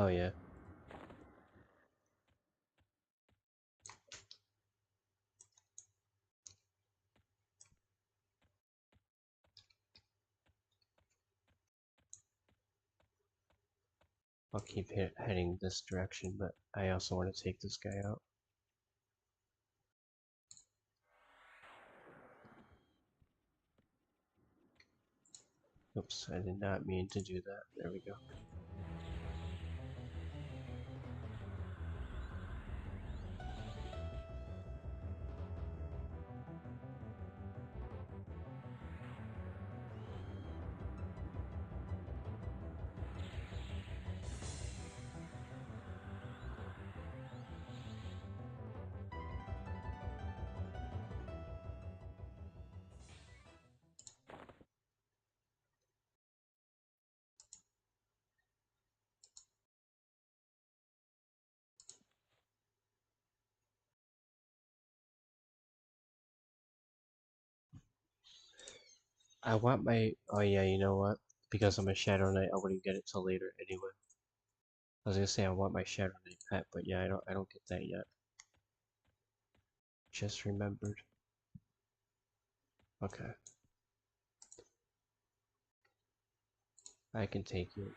Oh yeah. I'll keep heading this direction, but I also want to take this guy out. Oops, I did not mean to do that. There we go. I want my... Oh yeah, you know what? Because I'm a Shadow Knight, I wouldn't get it till later anyway. I was gonna say I want my Shadow Knight pet, but yeah, I don't get that yet. Just remembered. Okay. I can take it.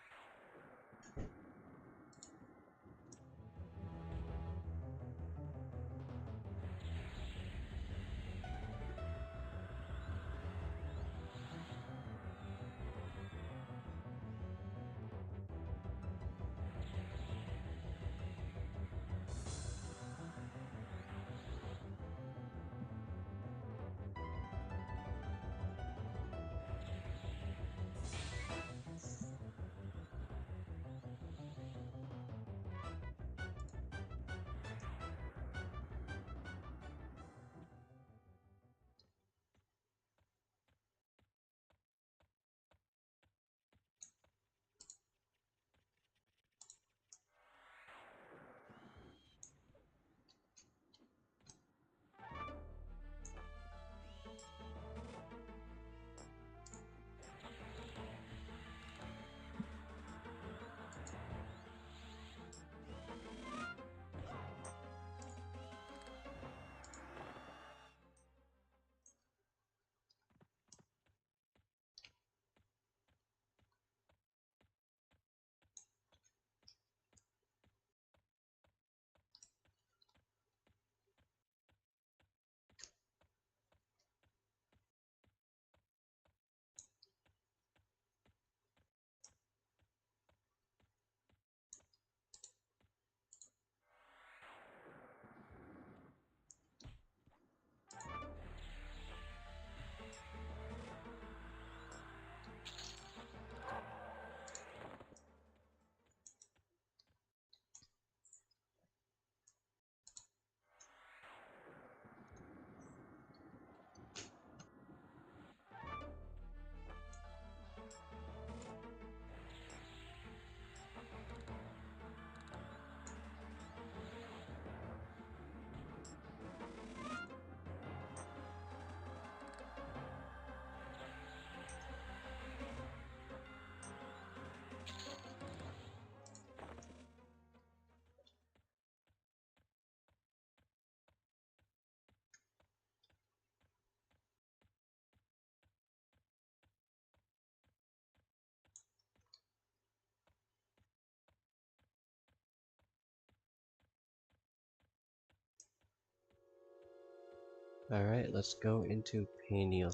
Alright, let's go into Peniel.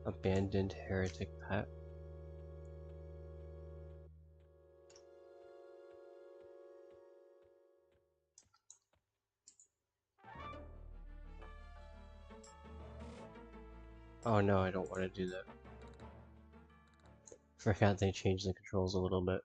Abandoned heretic pet. Oh no, I don't want to do that. Forgot they changed the controls a little bit.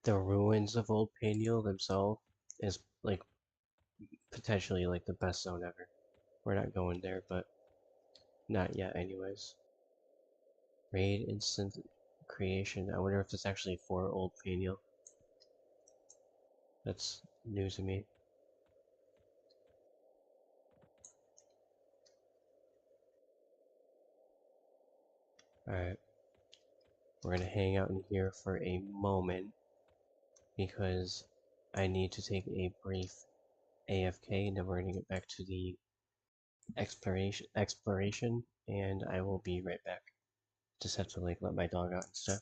the ruins of Old Paniel themselves is like potentially like the best zone ever. We're not going there, but not yet anyways. Raid instant creation. I wonder if it's actually for Old Paniel. That's new to me. Alright, we're gonna hang out in here for a moment because I need to take a brief AFK and then we're gonna get back to the exploration and I will be right back. Just have to like let my dog out and stuff.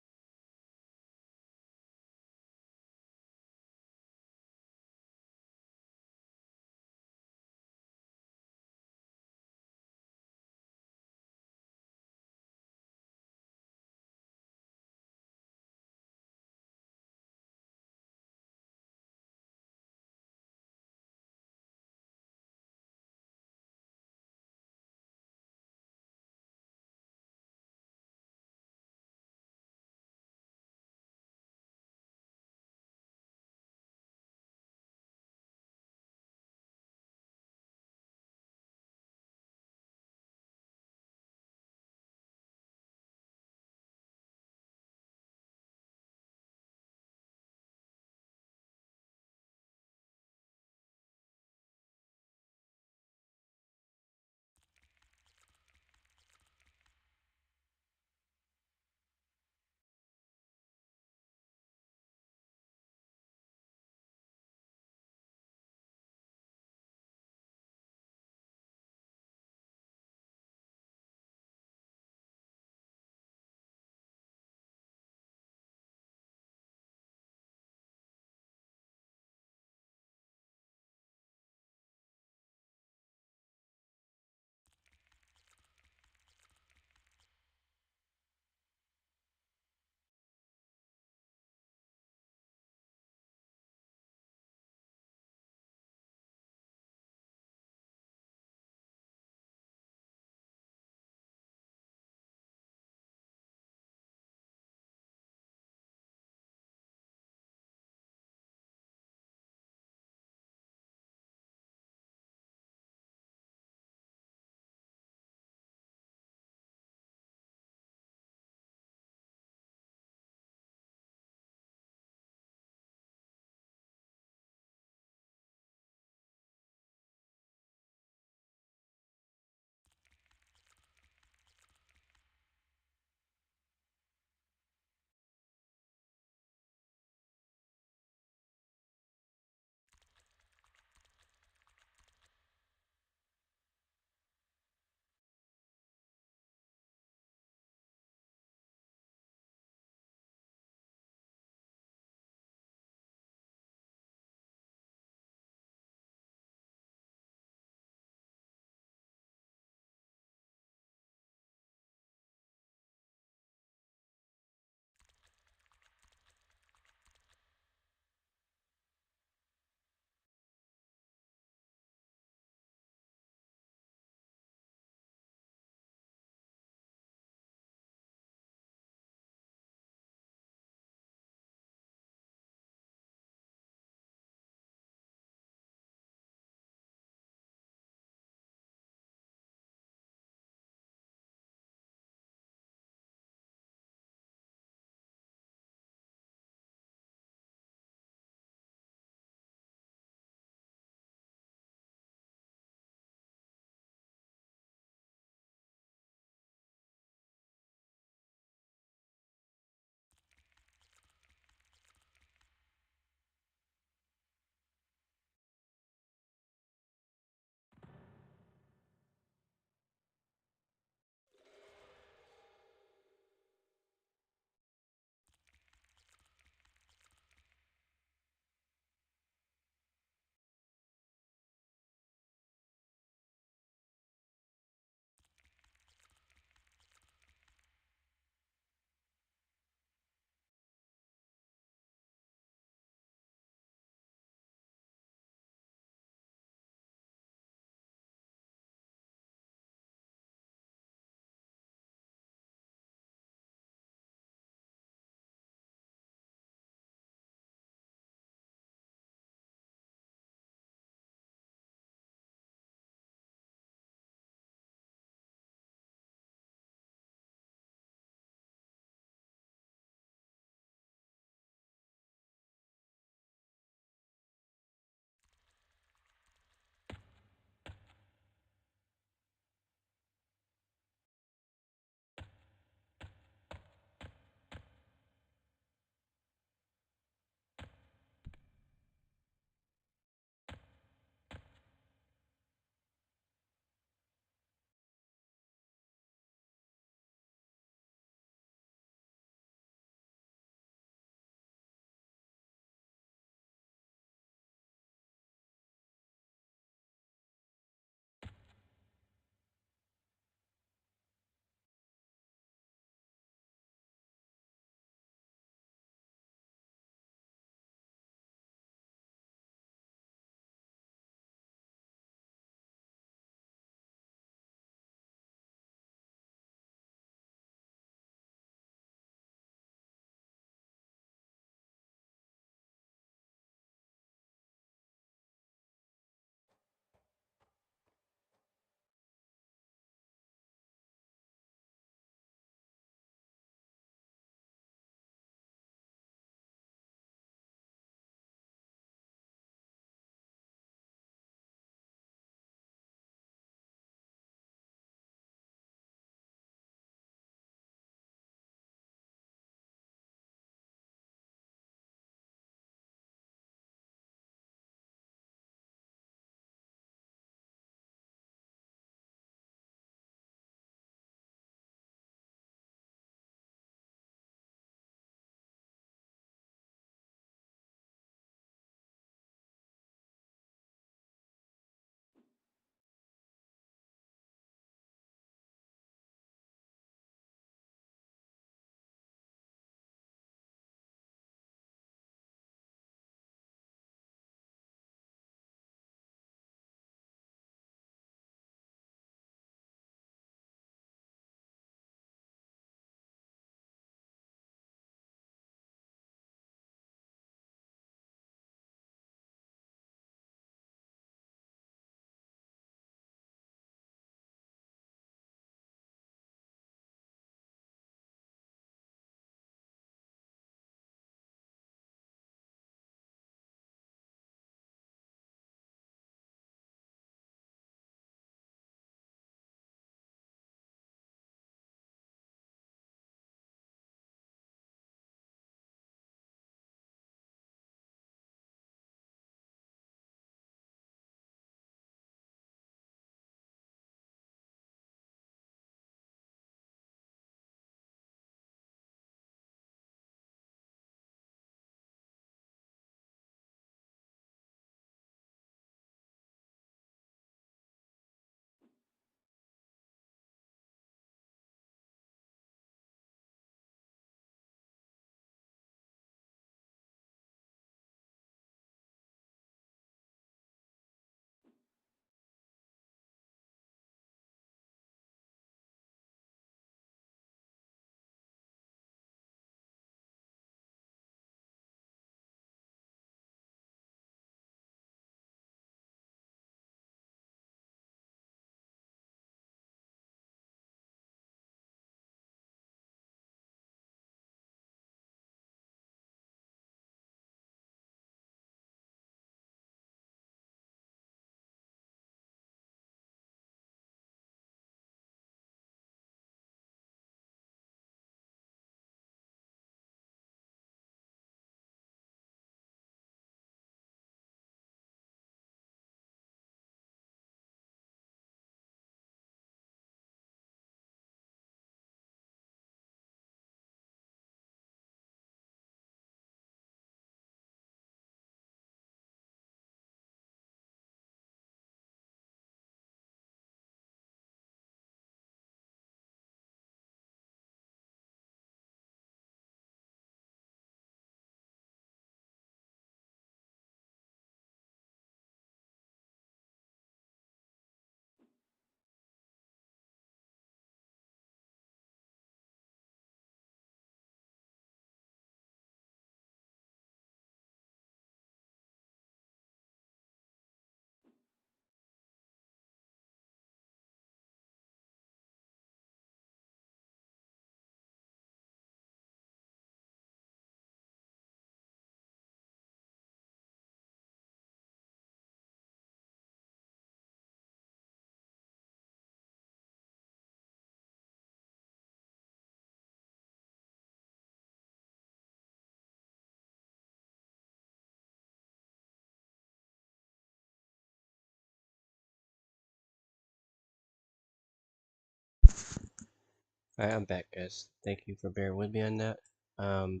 Alright, I'm back, guys. Thank you for bearing with me on that. Um,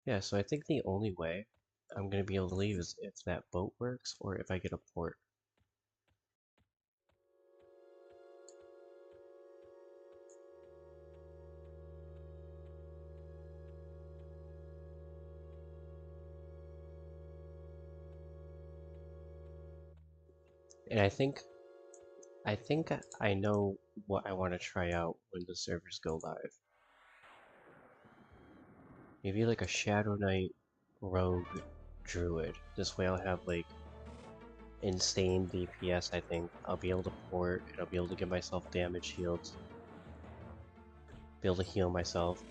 yeah, so I think the only way I'm gonna be able to leave is if that boat works, or if I get a port. And I think I know what I want to try out when the servers go live. Maybe like a Shadow Knight Rogue Druid. This way I'll have like insane DPS, I think. I'll be able to port, and I'll be able to give myself damage shields. Be able to heal myself.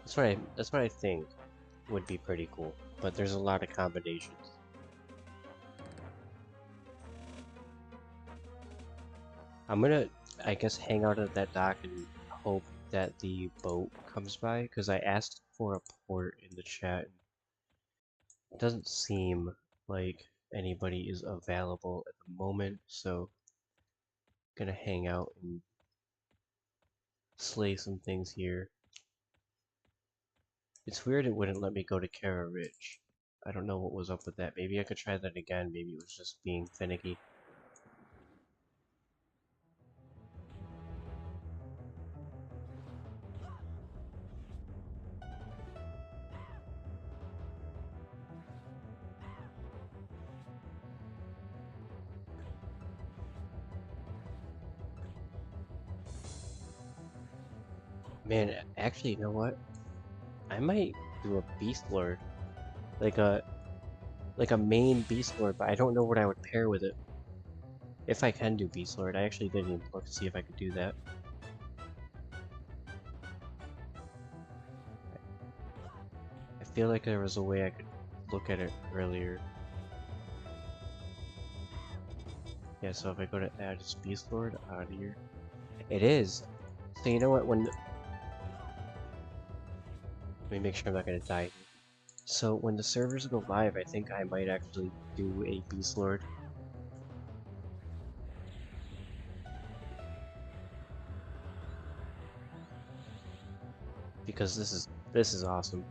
That's what I think would be pretty cool. But there's a lot of combinations. I'm gonna, I guess, hang out at that dock and hope that the boat comes by, because I asked for a port in the chat. It doesn't seem like anybody is available at the moment, so I'm gonna hang out and slay some things here. It's weird it wouldn't let me go to Kara Ridge. I don't know what was up with that. Maybe I could try that again. Maybe it was just being finicky. Man, actually, you know what? I might do a Beast Lord. Like a like a main Beast Lord, but I don't know what I would pair with it. If I can do Beast Lord, I actually didn't even look to see if I could do that. I feel like there was a way I could look at it earlier. Yeah, so if I go to add Beast Lord out of here. It is! So you know what, let me make sure I'm not gonna die here. So when the servers go live, I think I might actually do a Beast Lord. Because this is awesome.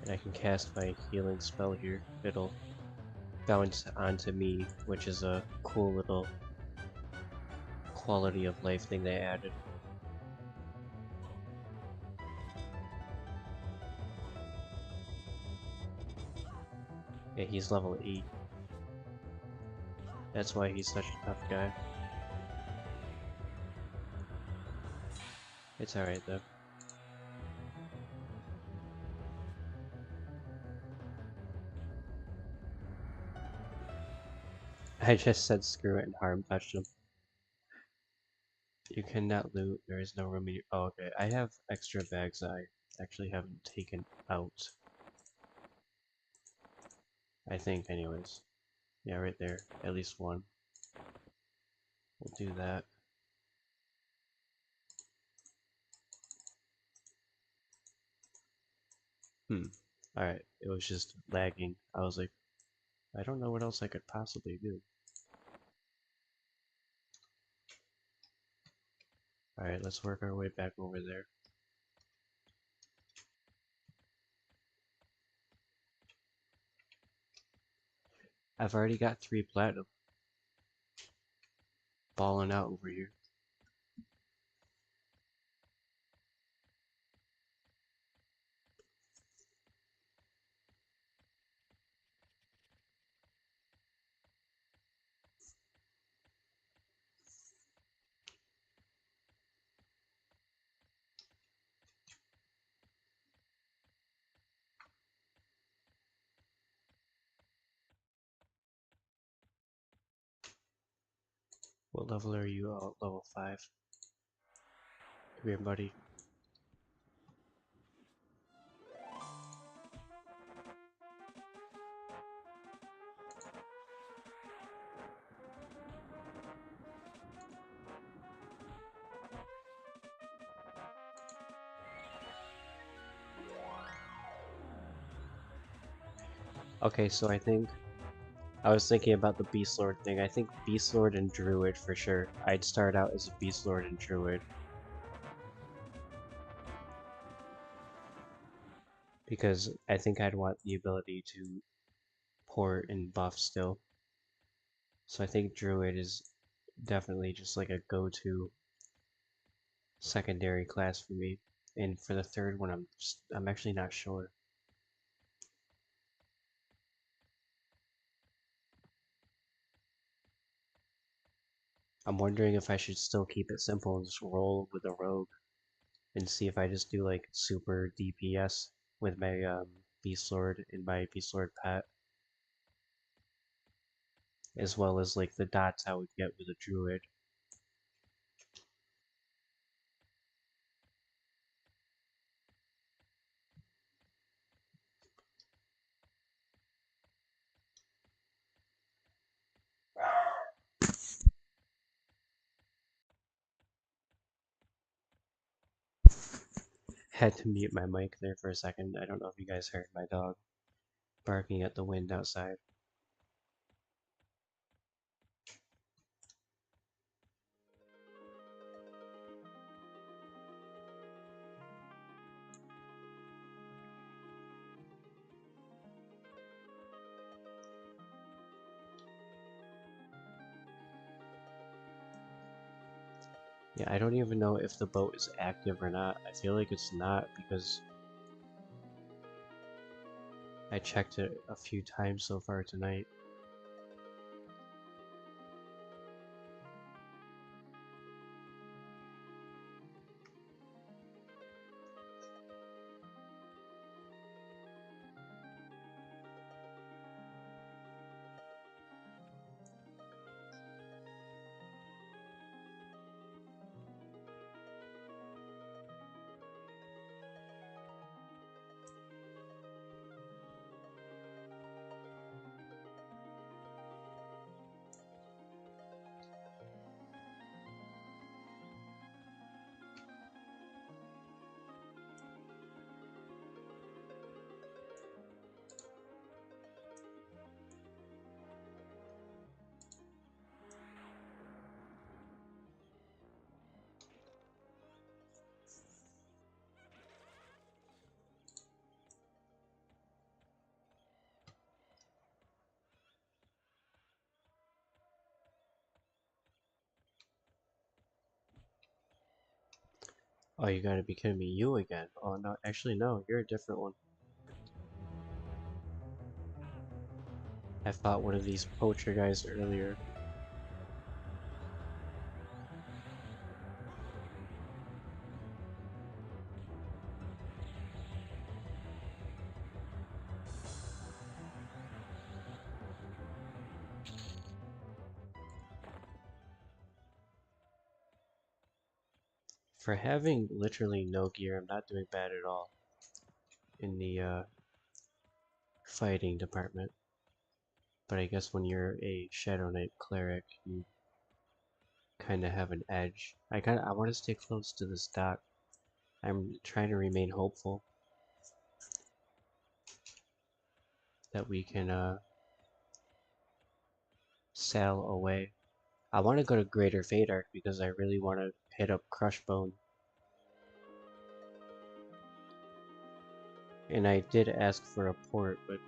And I can cast my healing spell here. It'll bounce onto me, which is a cool little quality of life thing they added. Yeah, he's level 8. That's why he's such a tough guy. It's alright though. I just said screw it and harm touched him. You cannot loot, there is no room in your— oh, okay. I have extra bags that I actually haven't taken out. I think anyways. Yeah, right there. At least one. We'll do that. Alright, it was just lagging. I was like, I don't know what else I could possibly do. Alright, let's work our way back over there. I've already got 3 platinum. Balling out over here. What level are you? Oh, level 5. Come here, buddy. Okay, so I was thinking about the Beast Lord thing. I think Beast Lord and Druid for sure. I'd start out as a Beast Lord and Druid. Because I think I'd want the ability to port and buff still. So I think Druid is definitely just like a go-to secondary class for me. And for the third one, I'm actually not sure. I'm wondering if I should still keep it simple and just roll with a rogue and see if I just do like super DPS with my Beast Lord and my Beast Lord pet, as well as like the dots I would get with a Druid. Had to mute my mic there for a second. I don't know if you guys heard my dog barking at the wind outside. Yeah, I don't even know if the boat is active or not. I feel like it's not because I checked it a few times so far tonight. Oh, you gotta be kidding me. You again. Oh, no. Actually, no. You're a different one. I fought one of these poacher guys earlier. For having literally no gear, I'm not doing bad at all in the fighting department. But I guess when you're a Shadow Knight cleric, you kind of have an edge. I want to stay close to this dock. I'm trying to remain hopeful that we can sail away. I want to go to Greater Fadark because I really want to hit up Crushbone. And I did ask for a port, but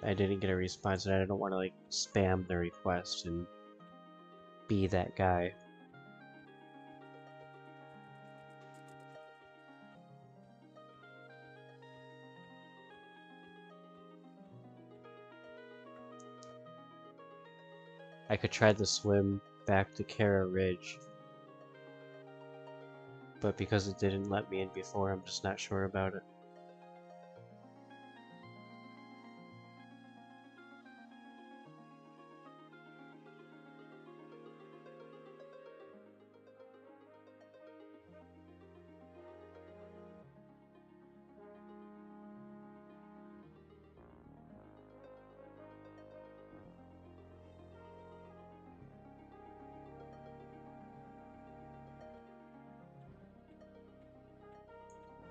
I didn't get a response, and I don't want to like spam the request and be that guy. I could try to swim back to Kara Ridge, but because it didn't let me in before, I'm just not sure about it.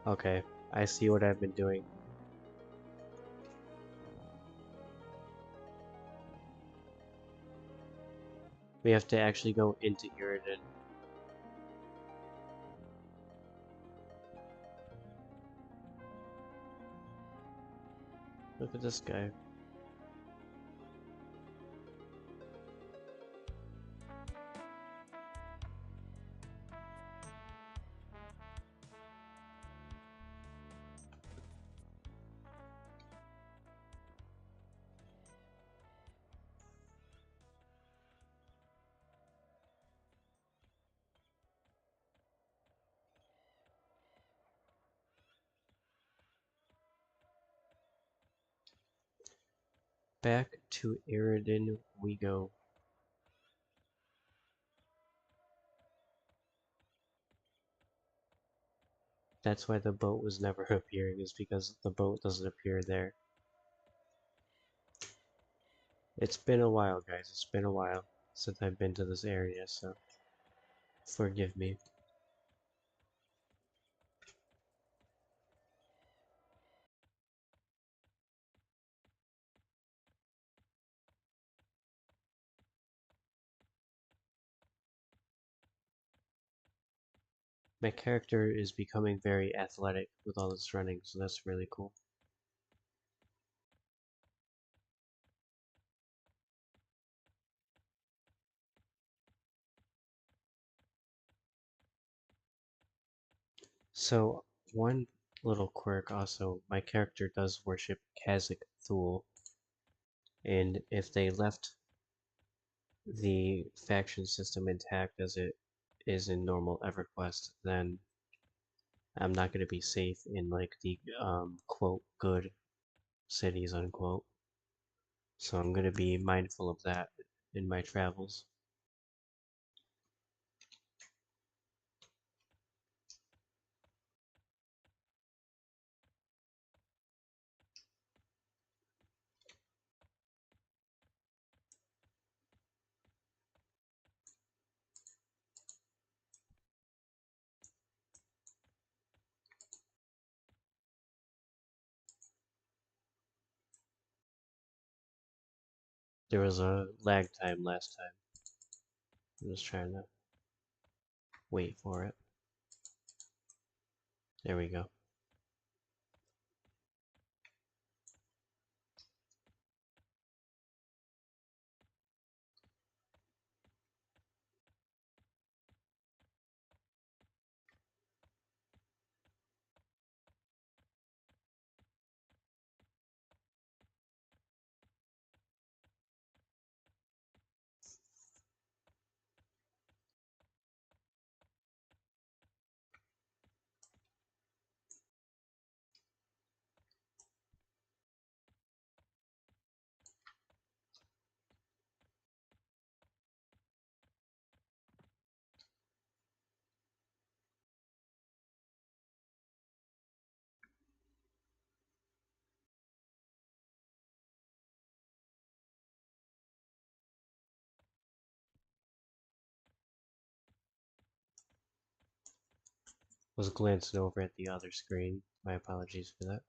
Okay, I see what I've been doing. We have to actually go into Iridan. Look at this guy. Back to Iridan we go. That's why the boat was never appearing, is because the boat doesn't appear there. It's been a while, guys. It's been a while since I've been to this area, so forgive me. My character is becoming very athletic with all this running, so that's really cool. So, one little quirk also, my character does worship Kazakh Thule, and if they left the faction system intact as it is in normal EverQuest, then I'm not going to be safe in like the quote good cities unquote. So I'm going to be mindful of that in my travels. There was a lag time last time. I'm just trying to wait for it. There we go. Was glancing over at the other screen. My apologies for that.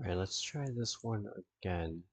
Alright, let's try this one again.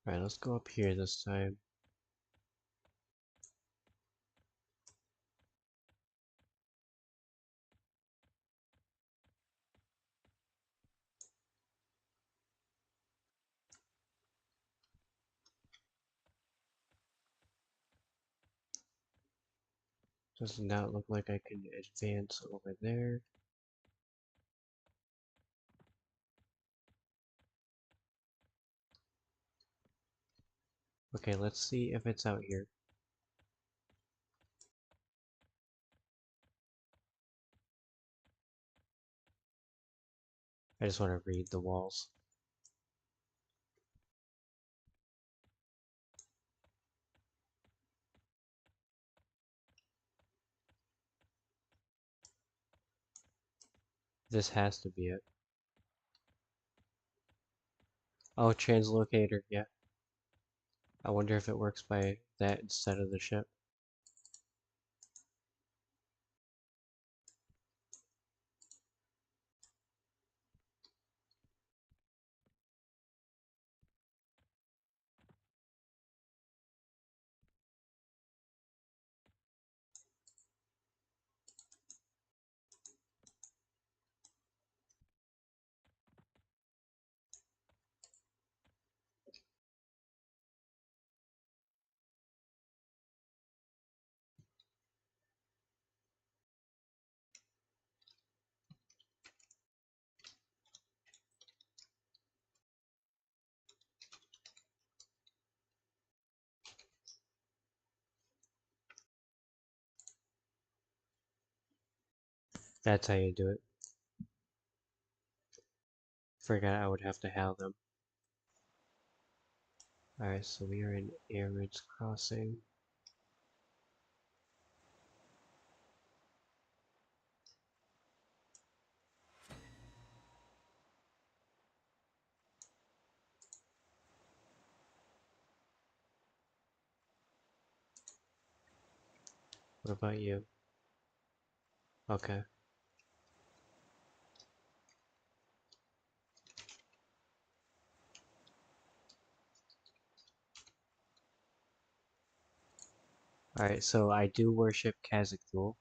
Alright, let's go up here this time. Does not look like I can advance over there. Okay, let's see if it's out here. I just want to read the walls. This has to be it. Oh, translocator, yeah. I wonder if it works by that instead of the ship. That's how you do it. Forgot I would have to have them. Alright, so we are in Arid's Crossing. What about you? Okay. Alright, so I do worship Kazakh,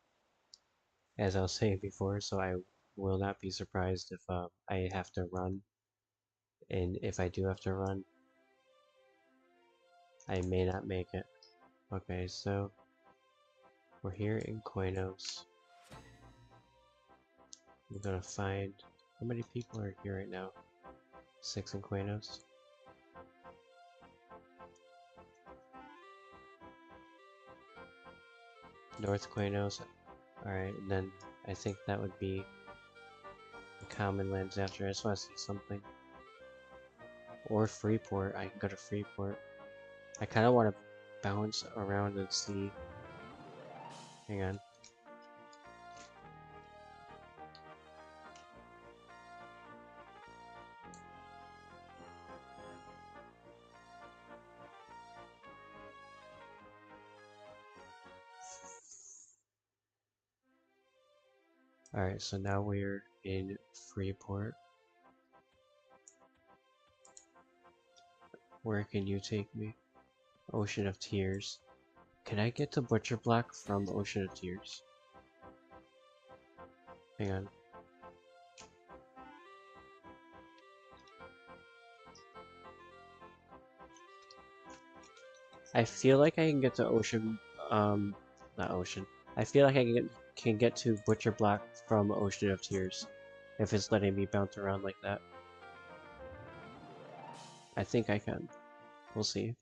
as I was saying before, so I will not be surprised if I have to run. And if I do have to run, I may not make it. Okay, so we're here in Koinos. I'm gonna find how many people are here right now. 6 in Koinos. North Koinos. Alright, and then I think that would be the common lands after. I just want to see something. Or Freeport. I can go to Freeport. I kind of want to bounce around and see. Hang on. Alright, so now we're in Freeport. Where can you take me? Ocean of Tears. Can I get to Butcher Block from Ocean of Tears? Hang on. I feel like I can get to Ocean not Ocean. I feel like I can get to Butcher Block from Ocean of Tears if it's letting me bounce around like that. I think I can. We'll see.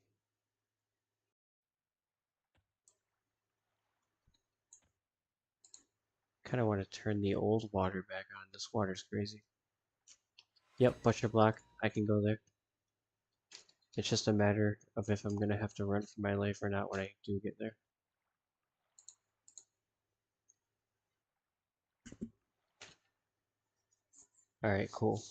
Kind of want to turn the old water back on. This water's crazy. Yep, Butcher Block. I can go there. It's just a matter of if I'm gonna have to run for my life or not when I do get there. Alright, cool.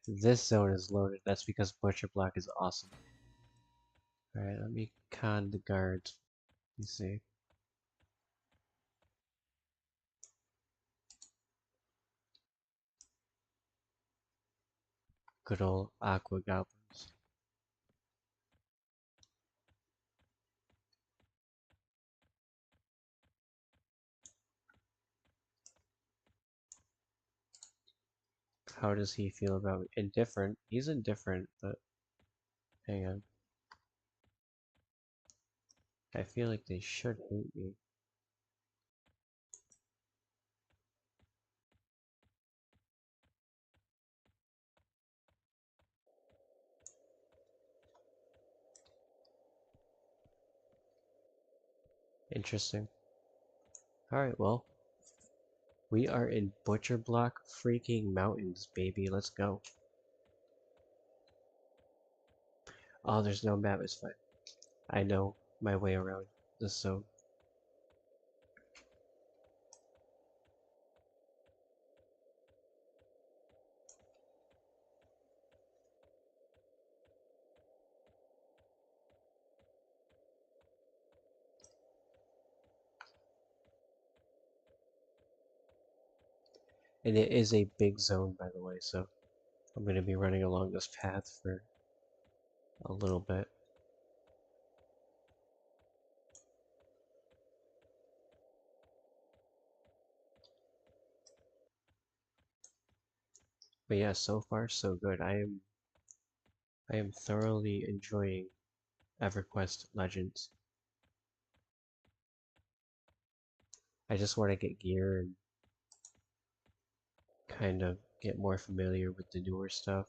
This zone is loaded. That's because Butcher Block is awesome. Alright, let me con the guards. Let me see. Good old Aqua Goblins. How does he feel about indifferent? He's indifferent, but hang on. I feel like they should hate me. Interesting. Alright, well. We are in Butcher Block freaking mountains, baby. Let's go. Oh, there's no map. It's fine. I know my way around this zone. And it is a big zone, by the way, so I'm going to be running along this path for a little bit. But yeah, so far so good. I am thoroughly enjoying EverQuest Legends. I just want to get gear and kind of get more familiar with the newer stuff.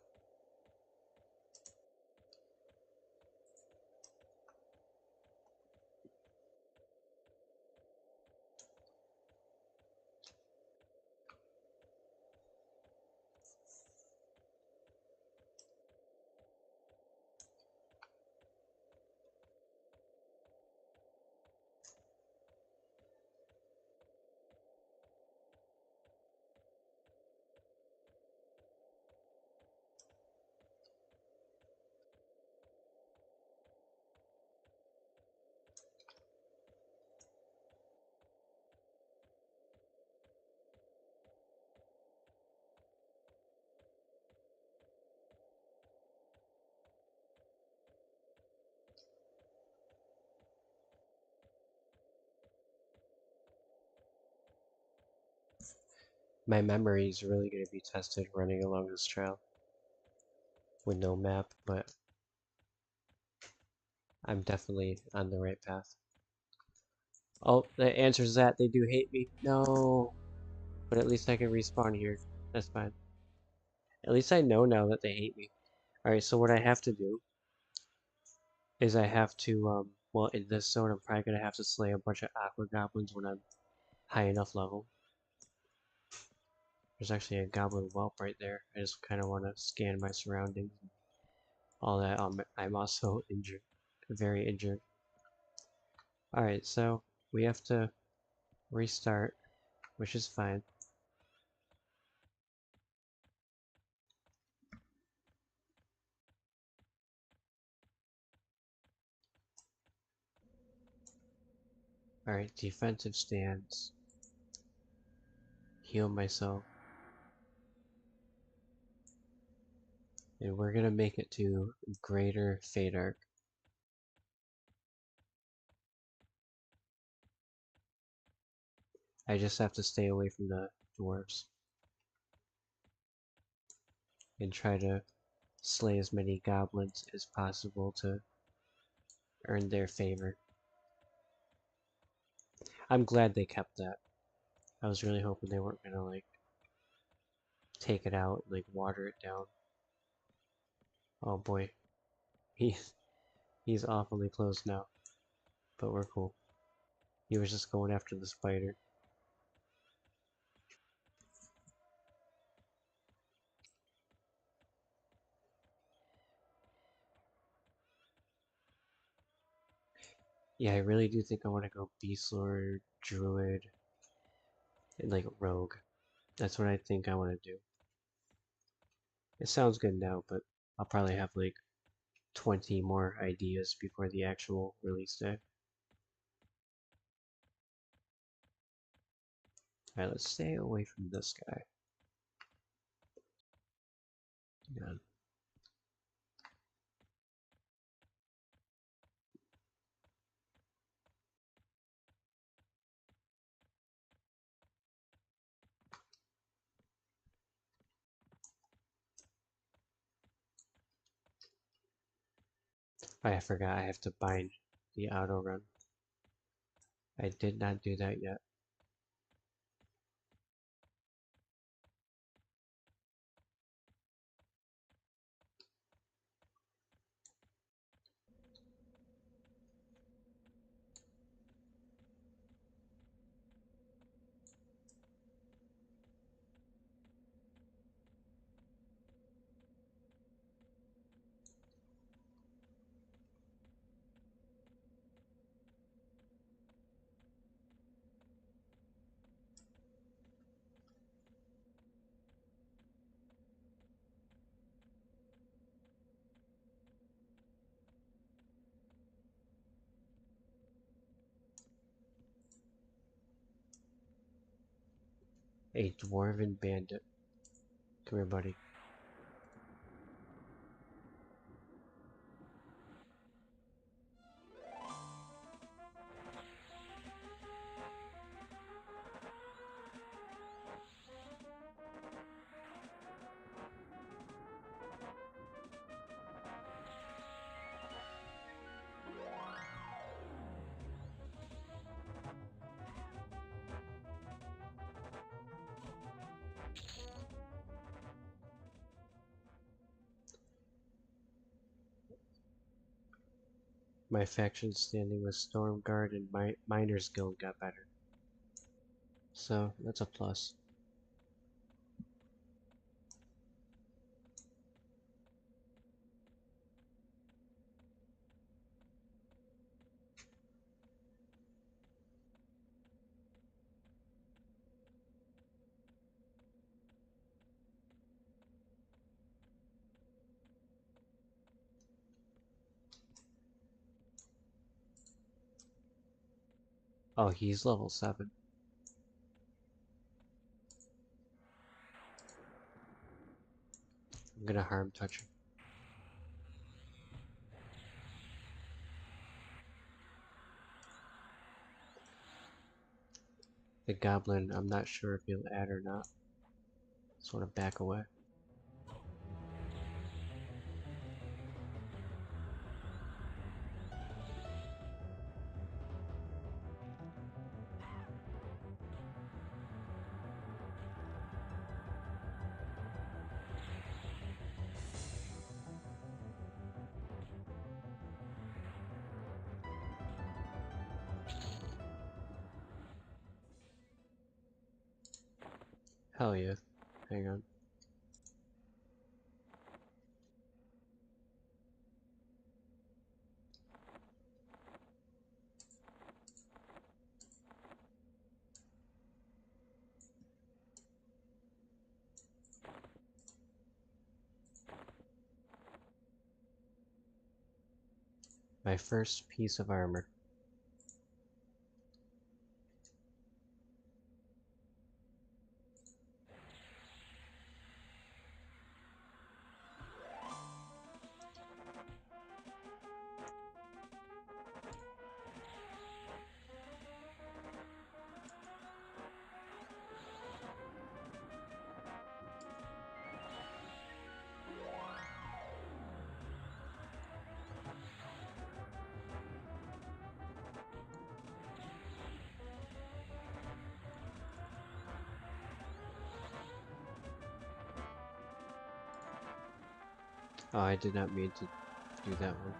My memory is really going to be tested running along this trail with no map, but I'm definitely on the right path. Oh, the answer is that they do hate me. No, but at least I can respawn here. That's fine. At least I know now that they hate me. Alright, so what I have to do is I have to, well, in this zone, I'm probably going to have to slay a bunch of aqua goblins when I'm high enough level. There's actually a goblin whelp right there. I just kind of want to scan my surroundings. All that. I'm also injured. Very injured. Alright, so we have to restart, which is fine. Alright, defensive stance. Heal myself. And we're gonna make it to Greater Fate Arc. I just have to stay away from the dwarves and try to slay as many goblins as possible to earn their favor. I'm glad they kept that. I was really hoping they weren't gonna like take it out, like water it down. Oh boy, he's awfully close now, but we're cool. He was just going after the spider. Yeah, I really do think I want to go Beast Lord, Druid, and like Rogue. That's what I think I want to do. It sounds good now, but I'll probably have like 20 more ideas before the actual release day. Alright, let's stay away from this guy. Yeah. I forgot I have to bind the auto run. I did not do that yet. A dwarven bandit. Come here, buddy. My faction standing with Stormguard and Miners Guild got better. So, that's a plus. Oh, he's level 7. I'm gonna harm touch him. The goblin, I'm not sure if he'll add or not. Sort of back away. Hell yeah. Hang on. My first piece of armor. Oh, I did not mean to do that one.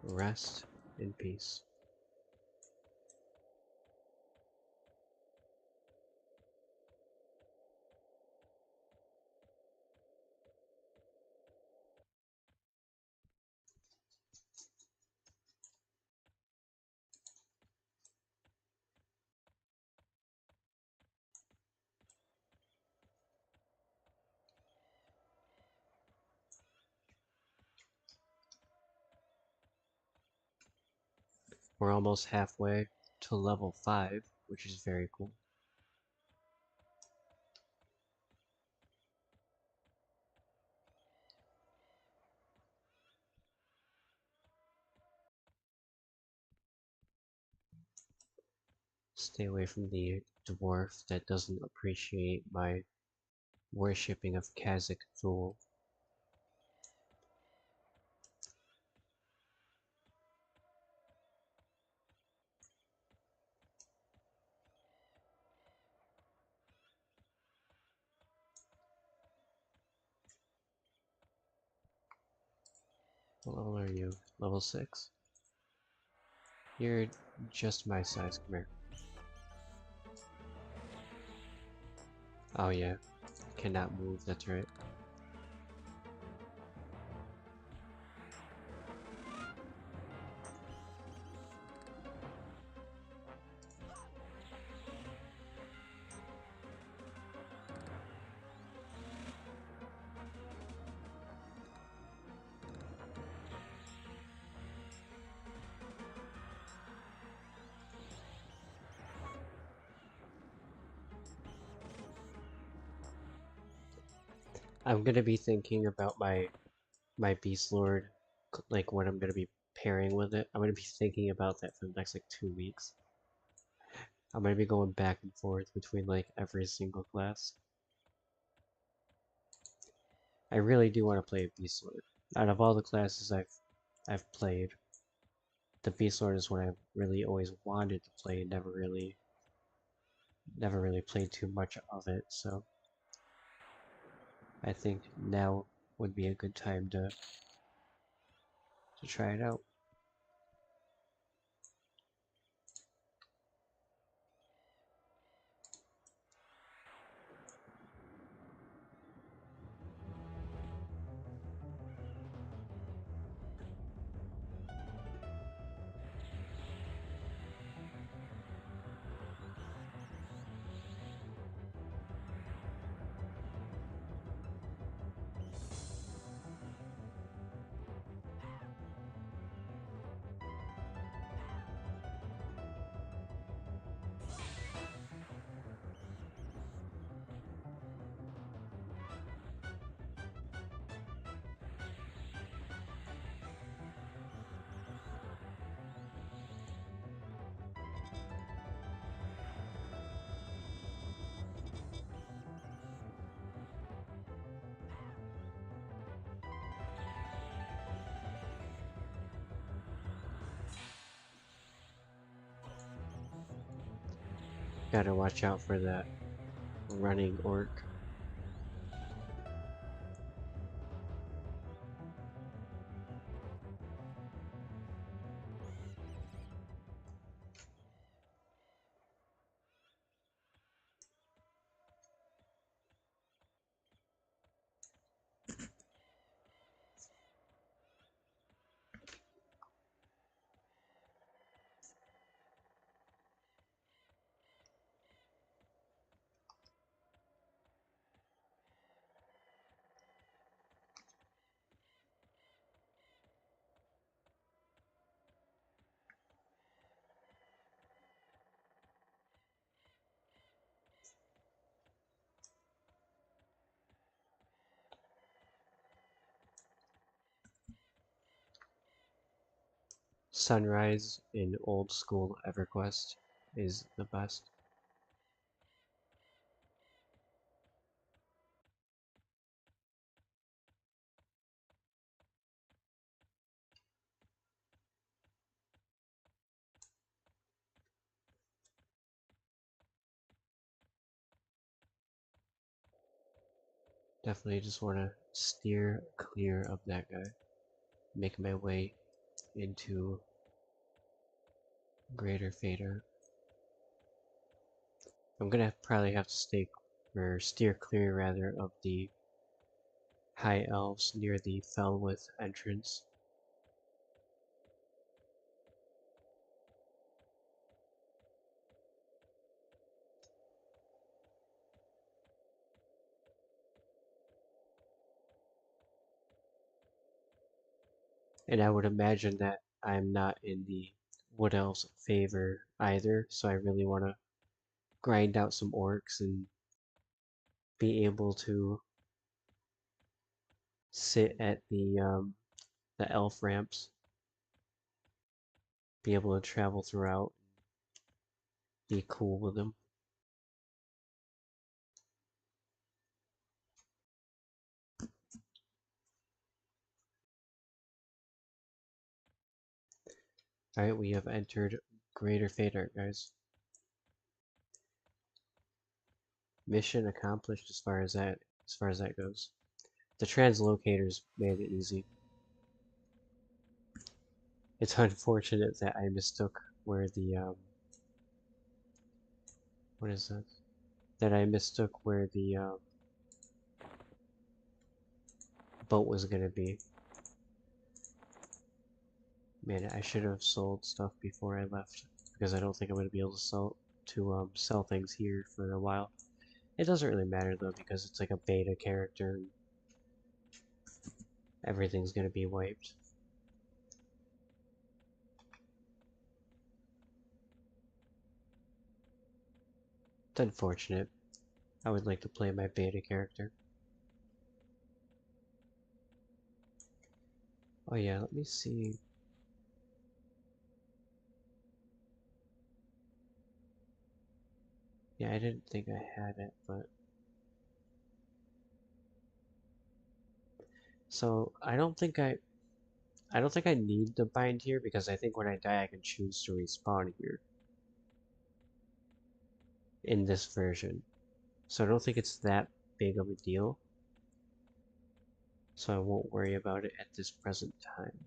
Rest in peace. We're almost halfway to level 5, which is very cool. Stay away from the dwarf that doesn't appreciate my worshipping of Kazakh Thule. What level are you? Level 6? You're just my size, come here. Oh yeah, cannot move, that's right. I'm gonna be thinking about my Beast Lord, like what I'm gonna be pairing with it. I'm gonna be thinking about that for the next like 2 weeks. I'm gonna be going back and forth between like every single class. I really do want to play a Beast Lord. Out of all the classes I've played, the Beast Lord is what I've really always wanted to play. Never really played too much of it. So I think now would be a good time to try it out. Gotta watch out for that running orc. Sunrise in old school EverQuest is the best. Definitely just want to steer clear of that guy. Make my way into Greater Fader. I'm gonna probably have to stay or steer clear rather of the High Elves near the Felwith entrance. And I would imagine that I'm not in the Wood Elves' favor either, so I really want to grind out some orcs and be able to sit at the elf ramps, be able to travel throughout, be cool with them. Alright, we have entered Greater Fader, guys. Mission accomplished as far as that goes. The translocators made it easy. It's unfortunate that I mistook where the what is that? That I mistook where the boat was gonna be. Man, I should have sold stuff before I left because I don't think I'm gonna be able to sell things here for a while. It doesn't really matter though because it's like a beta character and everything's gonna be wiped. It's unfortunate. I would like to play my beta character. Oh yeah, let me see. Yeah, I didn't think I had it, but so I don't think I need to bind here because I think when I die I can choose to respawn here in this version. So I don't think it's that big of a deal. So I won't worry about it at this present time.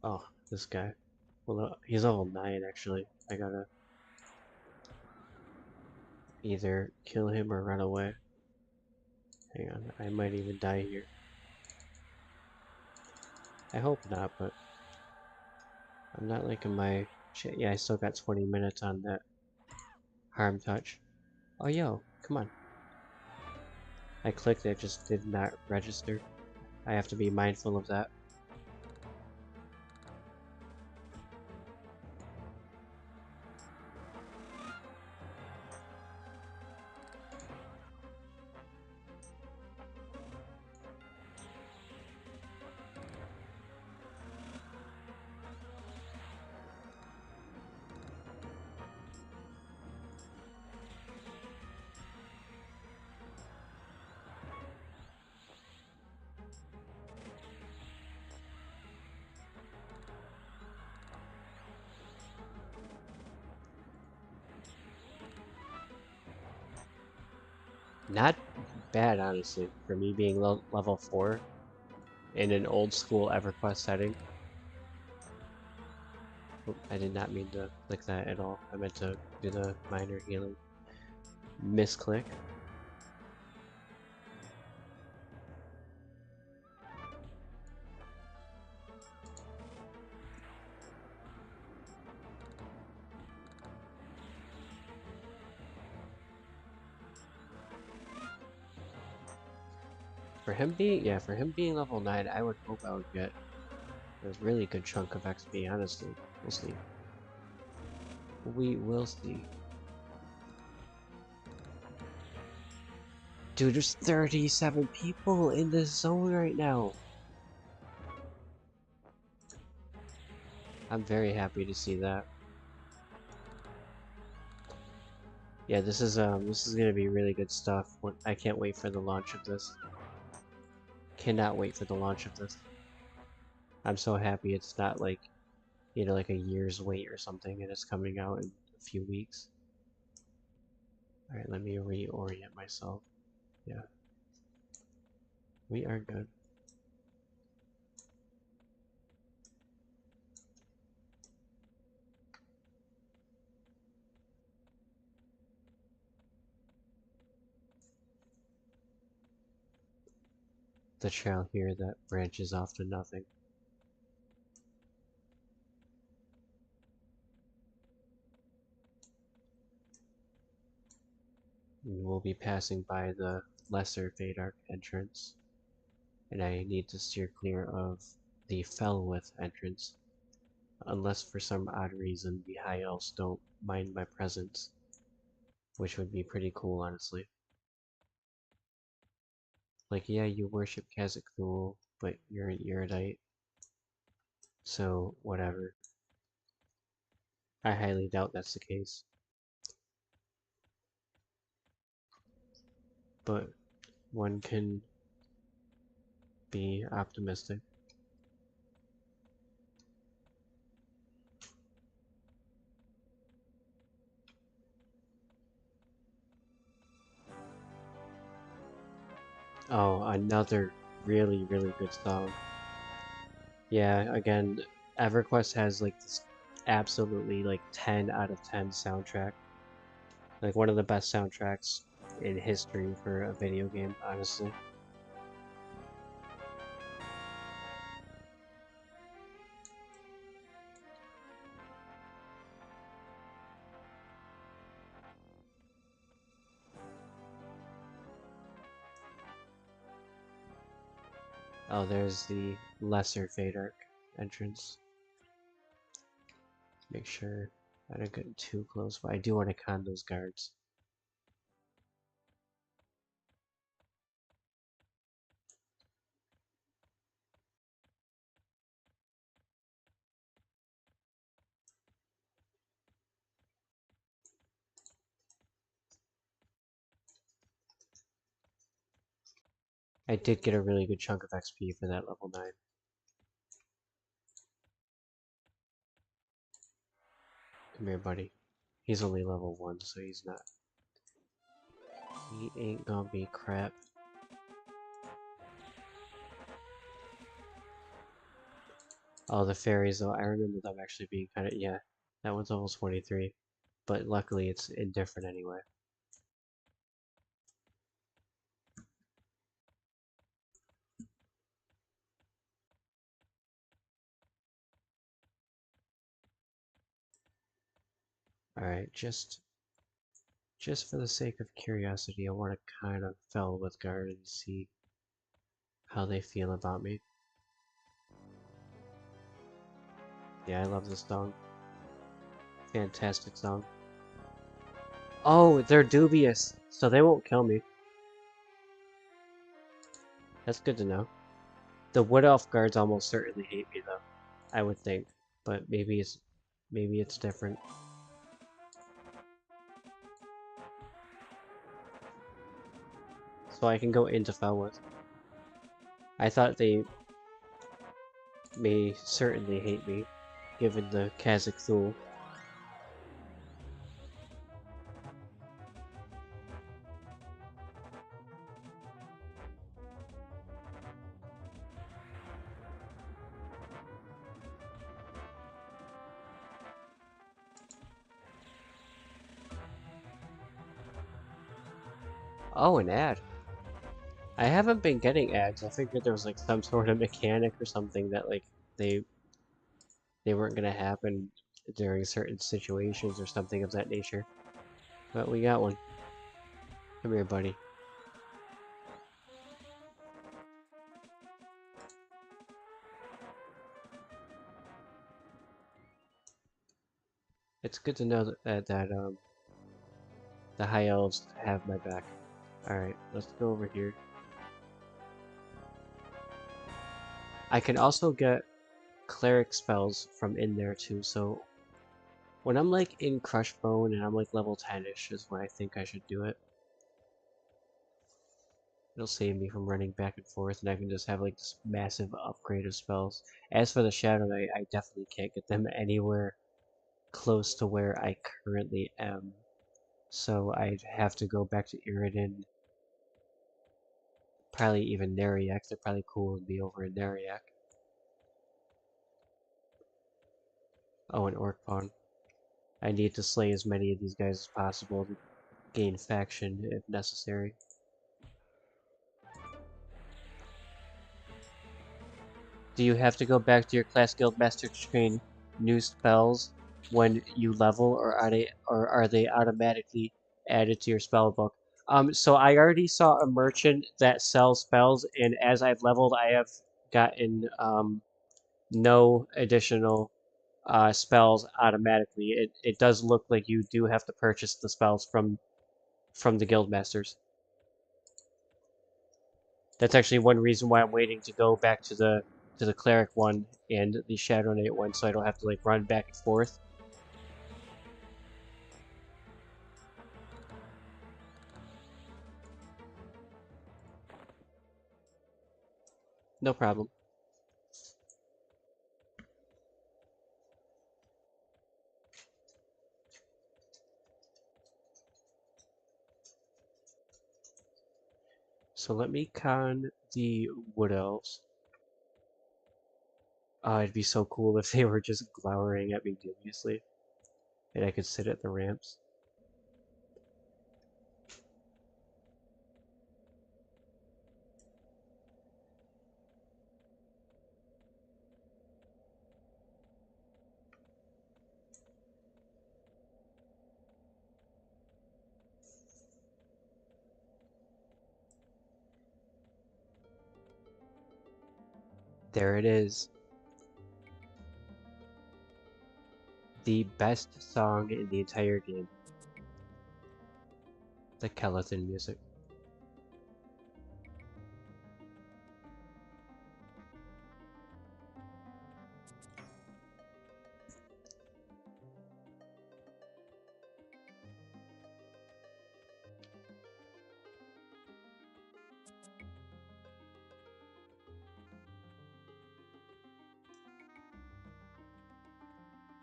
Oh, this guy. Well, he's level 9 actually. I gotta either kill him or run away. Hang on, I might even die here. I hope not, but I'm not liking my shit. Yeah, I still got 20 minutes on that harm touch. Oh, yo, come on. I clicked it, just did not register. I have to be mindful of that. Not bad, honestly, for me being level 4 in an old school EverQuest setting. Oh, I did not mean to click that at all. I meant to do the minor healing. Misclick. For him being level 9, I would hope I would get a really good chunk of XP, honestly. We'll see. We will see. Dude, there's 37 people in this zone right now. I'm very happy to see that. Yeah, this is gonna be really good stuff. I can't wait for the launch of this. Cannot wait for the launch of this. I'm so happy it's not like, like a year's wait or something and it's coming out in few weeks. Alright, let me reorient myself. Yeah. We are good. The trail here that branches off to nothing. And we'll be passing by the lesser Fade Arc entrance. And I need to steer clear of the Fellwith entrance. Unless for some odd reason the High Elves don't mind my presence. Which would be pretty cool, honestly. Like, yeah, you worship Khazad-dûm, but you're an Iridite. So, whatever. I highly doubt that's the case. But one can be optimistic. Oh, another really, really good song. Yeah, again, EverQuest has like this absolutely like 10 out of 10 soundtrack. Like one of the best soundtracks in history for a video game, honestly. Oh, there's the lesser Fade Arc entrance. Make sure I don't get too close, but I do want to con those guards. I did get a really good chunk of XP for that level 9. Come here, buddy. He's only level 1, so he's not. He ain't gonna be crap. Oh, the fairies, though. I remember them actually being kind of... Yeah, that one's almost 23. But luckily, it's indifferent anyway. Alright, just for the sake of curiosity, I want to kind of fell with guard and see how they feel about me. Yeah, I love this song. Fantastic song. Oh, they're dubious, so they won't kill me. That's good to know. The Wood Elf guards almost certainly hate me though, I would think, but maybe it's different. So I can go into Felwood. I thought they may certainly hate me, given the Khazad-dûm. Oh, an ad. I haven't been getting ads. I figured there was like some sort of mechanic or something that like they weren't gonna happen during certain situations or something of that nature. But we got one. Come here, buddy. It's good to know that the High Elves have my back. Alright, let's go over here. I can also get cleric spells from in there too, so when I'm like in Crush Bone and I'm like level 10-ish is when I think I should do it. It'll save me from running back and forth and I can just have like this massive upgrade of spells. As for the Shadow Knight, I definitely can't get them anywhere close to where I currently am. So I'd have to go back to Iridan, probably even Nariak. They're probably cool and be over in Nariak. Oh, and Orkpawn. I need to slay as many of these guys as possible to gain faction if necessary. Do you have to go back to your class guild master to train new spells when you level, or are they automatically added to your spell book? So I already saw a merchant that sells spells, and as I've leveled, I have gotten no additional spells automatically. It does look like you do have to purchase the spells from the guild masters. That's actually one reason why I'm waiting to go back to the cleric one and the Shadow Knight one, so I don't have to like run back and forth. No problem. So let me con the Wood Elves. It'd be so cool if they were just glowering at me dubiously, and I could sit at the ramps. There it is. The best song in the entire game. The Kelethon music.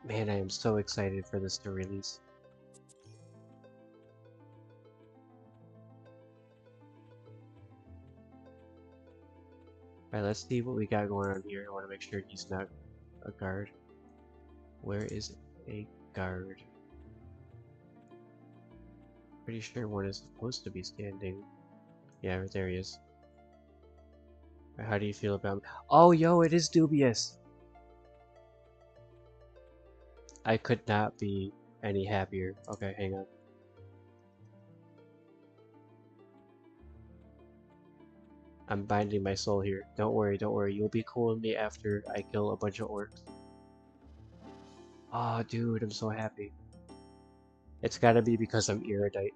Man, I am so excited for this to release. Alright, let's see what we got going on here. I want to make sure he's not a guard. Where is a guard? Pretty sure one is supposed to be standing. Yeah, right there he is. How do you feel about him? Oh, yo, it is dubious! I could not be any happier. Okay, hang on. I'm binding my soul here. Don't worry, don't worry. You'll be cool with me after I kill a bunch of orcs. Oh, dude, I'm so happy. It's gotta be because I'm erudite.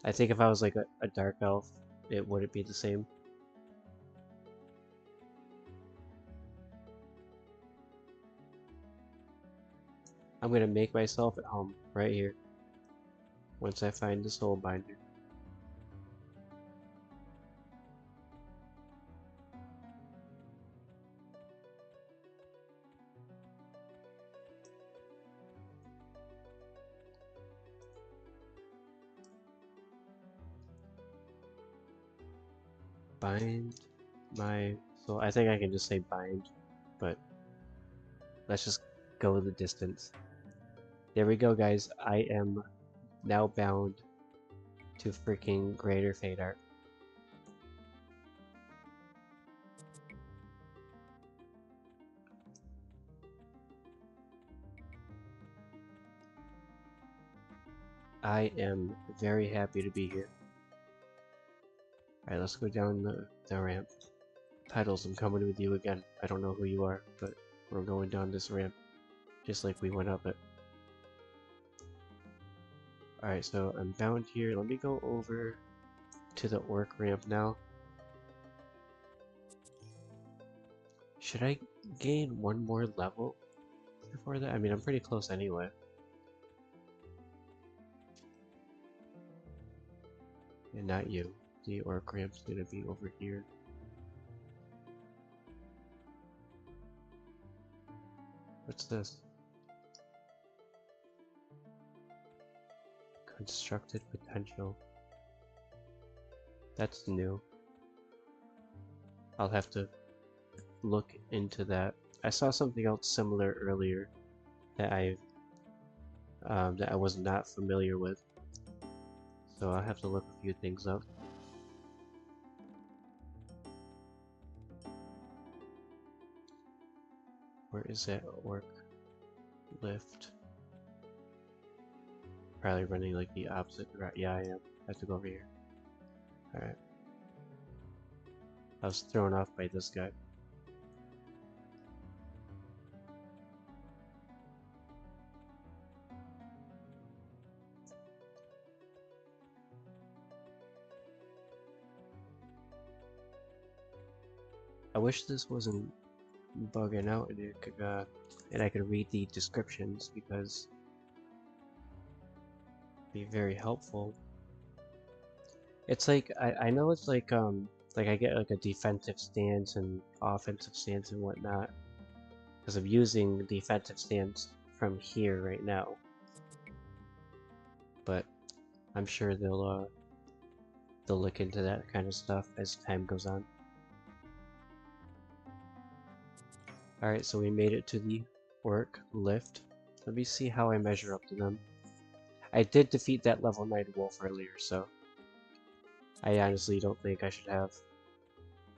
I think if I was like a dark elf, it wouldn't be the same. I'm gonna make myself at home, right here, once I find the soul binder. Bind my soul. I think I can just say bind, but let's just go the distance. There we go, guys. I am now bound to freaking Greater Fate Art. I am very happy to be here. Alright, let's go down the ramp. Titles, I'm coming with you again. I don't know who you are, but we're going down this ramp, just like we went up it. Alright, so I'm bound here. Let me go over to the orc ramp now. Should I gain one more level before that? I mean, I'm pretty close anyway. And not you. The orc ramp's gonna be over here. What's this? Constructed potential. That's new. I'll have to look into that. I saw something else similar earlier that I was not familiar with, so I'll have to look a few things up. Where is that orc lift? Probably running like the opposite route. Yeah, I am. I have to go over here. Alright. I was thrown off by this guy. I wish this wasn't bugging out and it could, and I could read the descriptions, because it'd be very helpful. It's like I know it's like I get like a defensive stance and offensive stance and whatnot, because I'm using the defensive stance from here right now. But I'm sure they'll look into that kind of stuff as time goes on. Alright, so we made it to the orc lift. Let me see how I measure up to them. I did defeat that level 9 wolf earlier, so I honestly don't think I should have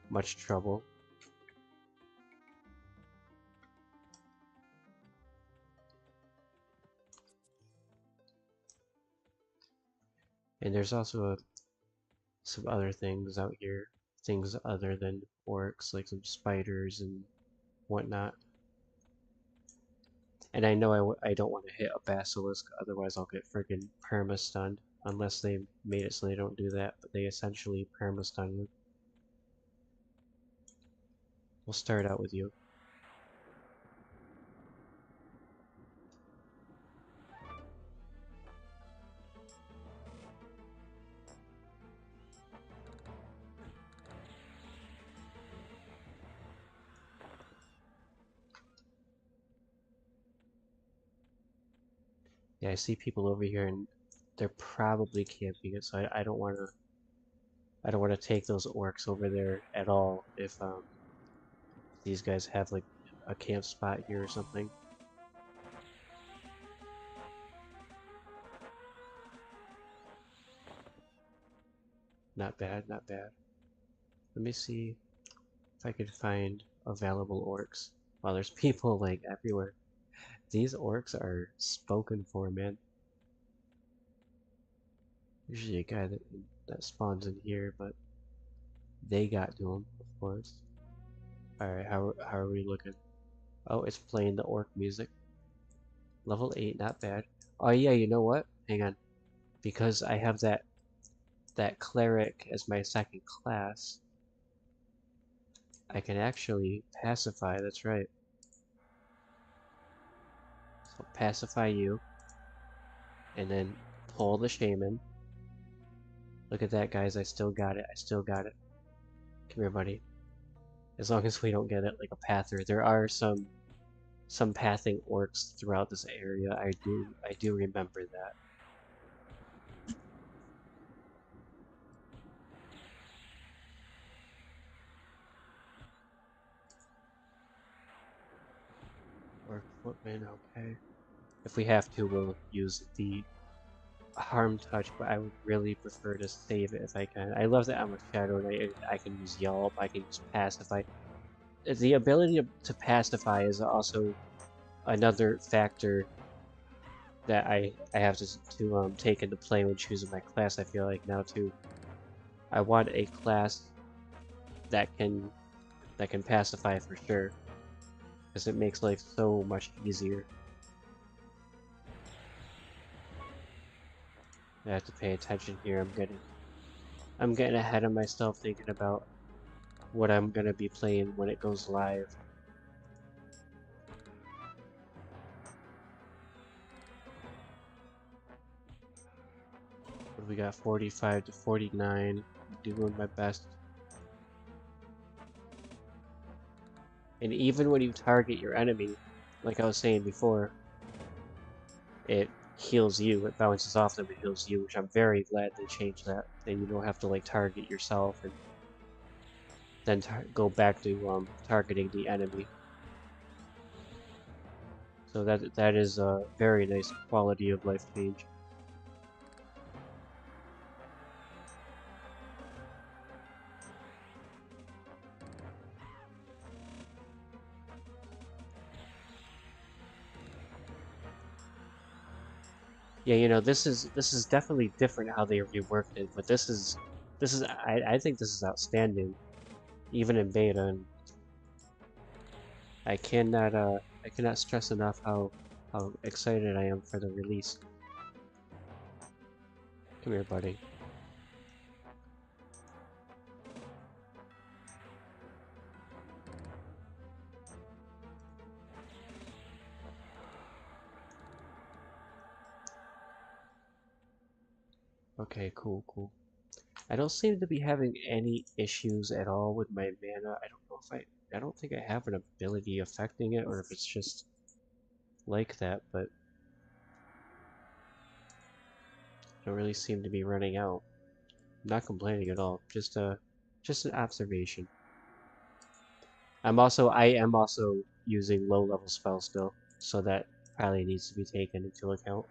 much trouble. And there's also some other things out here. Things other than orcs, like some spiders and whatnot. And I know I don't want to hit a basilisk, otherwise I'll get friggin' perma-stunned. Unless they made it so they don't do that, but they essentially perma-stun you. We'll start out with you. Yeah, I see people over here and they're probably camping it, so I don't wanna take those orcs over there at all if these guys have like a camp spot here or something. Not bad, not bad. Let me see if I could find available orcs. Wow, there's people like everywhere. These orcs are spoken for, man. Usually a guy that spawns in here, but they got to him, of course. Alright, how are we looking? Oh, it's playing the orc music. Level 8, not bad. Oh yeah, you know what? Hang on. Because I have that cleric as my second class, I can actually pacify, that's right. So pacify you, and then pull the shaman. Look at that, guys, I still got it, I still got it. Come here, buddy. As long as we don't get it like a pather. There are some pathing orcs throughout this area. I do remember that. Orc footman, okay. If we have to, we'll use the harm touch, but I would really prefer to save it if I can. I love that I'm a Shadow Knight. I can use Yelp, I can use Pacify. The ability to Pacify is also another factor that I have to take into play when choosing my class. I feel like now too, I want a class that can Pacify for sure, because it makes life so much easier. I have to pay attention here. I'm getting ahead of myself thinking about what I'm gonna be playing when it goes live. What do we got? 45 to 49. Doing my best. And even when you target your enemy, like I was saying before, it heals you. It bounces off them and heals you, which I'm very glad they changed that. Then you don't have to like target yourself and then go back to targeting the enemy. So that is a very nice quality of life change. Yeah, you know, this is definitely different how they reworked it, but this is I think this is outstanding, even in beta, and I cannot stress enough how excited I am for the release. Come here, buddy. Okay, cool, cool. I don't seem to be having any issues at all with my mana. I don't know if I don't think I have an ability affecting it or if it's just like that, but I don't really seem to be running out. I'm not complaining at all. Just an observation. I am also using low level spells still, so that probably needs to be taken into account.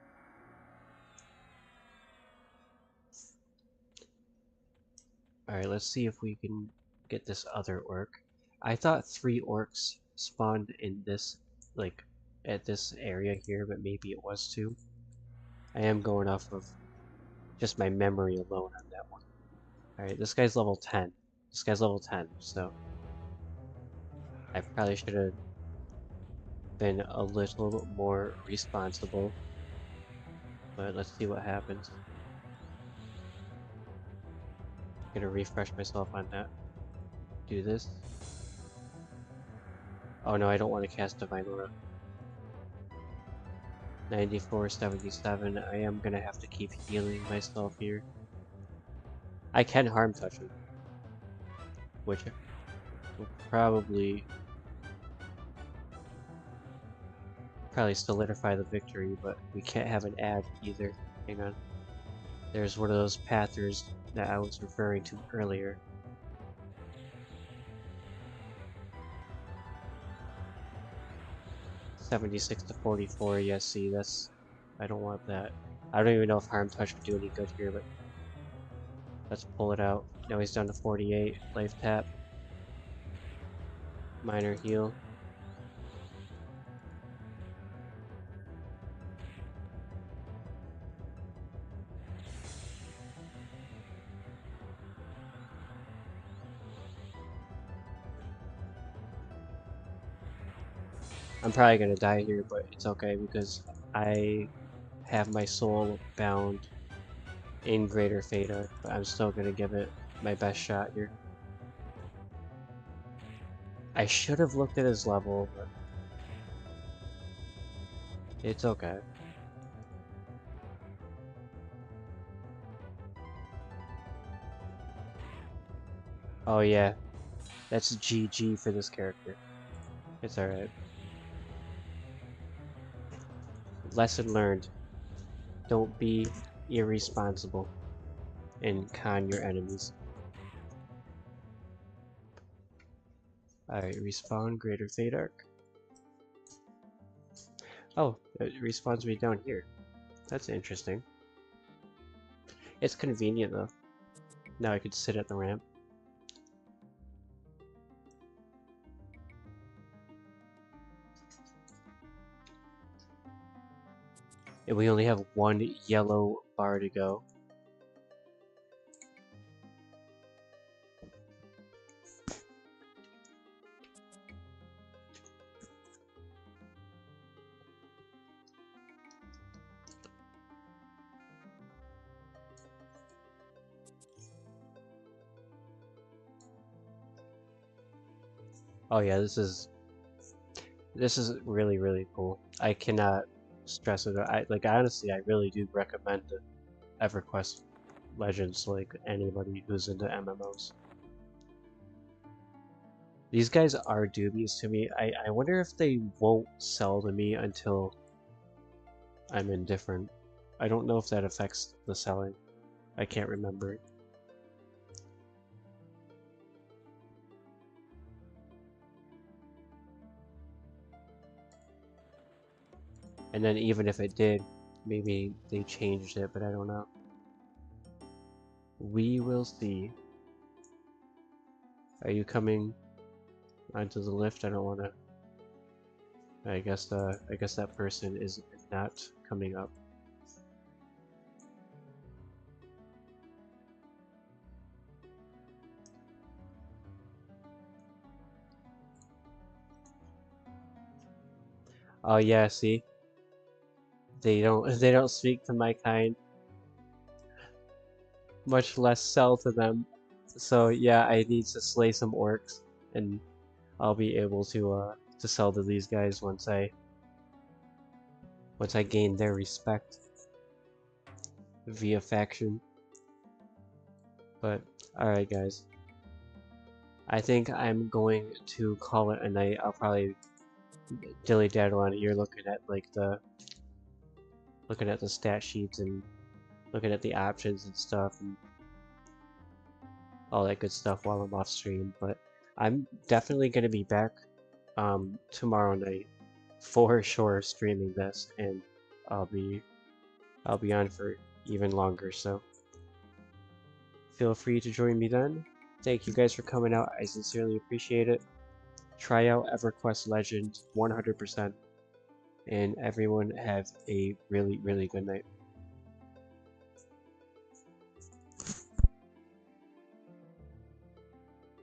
Alright, let's see if we can get this other orc. I thought 3 orcs spawned in this, like, at this area here, but maybe it was 2. I am going off of just my memory alone on that one. Alright, this guy's level 10. This guy's level 10, so I probably should have been a little more responsible. But let's see what happens. I'm gonna refresh myself on that. Do this. Oh no, I don't want to cast Divine Aura. 94, 77. I am gonna have to keep healing myself here. I can harm touch him, which will probably solidify the victory, but we can't have an ad either. Hang on. There's one of those pathers that I was referring to earlier. $76 to $44. Yeah, see, that's... I don't want that. I don't even know if harm touch would do any good here, but let's pull it out. Now he's down to 48. Life tap. Minor heal. I'm probably gonna die here, but it's okay because I have my soul bound in Greater Theta, but I'm still gonna give it my best shot here. I should have looked at his level, but it's okay. Oh yeah, that's GG for this character. It's alright. Lesson learned. Don't be irresponsible and con your enemies. Alright, respawn Greater Fate Arc. Oh, it respawns me down here. That's interesting. It's convenient though. Now I could sit at the ramp. And we only have one yellow bar to go. Oh yeah, this is really, really cool. I cannot stress it. Honestly, I really do recommend the EverQuest Legends, like anybody who's into MMOs. These guys are dubious to me. I wonder if they won't sell to me until I'm indifferent. I don't know if that affects the selling. I can't remember. And then even if it did, maybe they changed it, but I don't know. We will see. Are you coming onto the lift? I don't want to. I guess that person is not coming up. Oh yeah, see? They don't speak to my kind, much less sell to them. So yeah, I need to slay some orcs and I'll be able to sell to these guys once I gain their respect via faction. But alright guys. I think I'm going to call it a night. I'll probably dilly daddle on it. You're looking at the stat sheets and looking at the options and stuff and all that good stuff while I'm off stream. But I'm definitely gonna be back tomorrow night for sure streaming this, and I'll be I'll be on for even longer. So feel free to join me then. Thank you guys for coming out. I sincerely appreciate it. Try out EverQuest Legend 100%, and everyone have a really, really good night.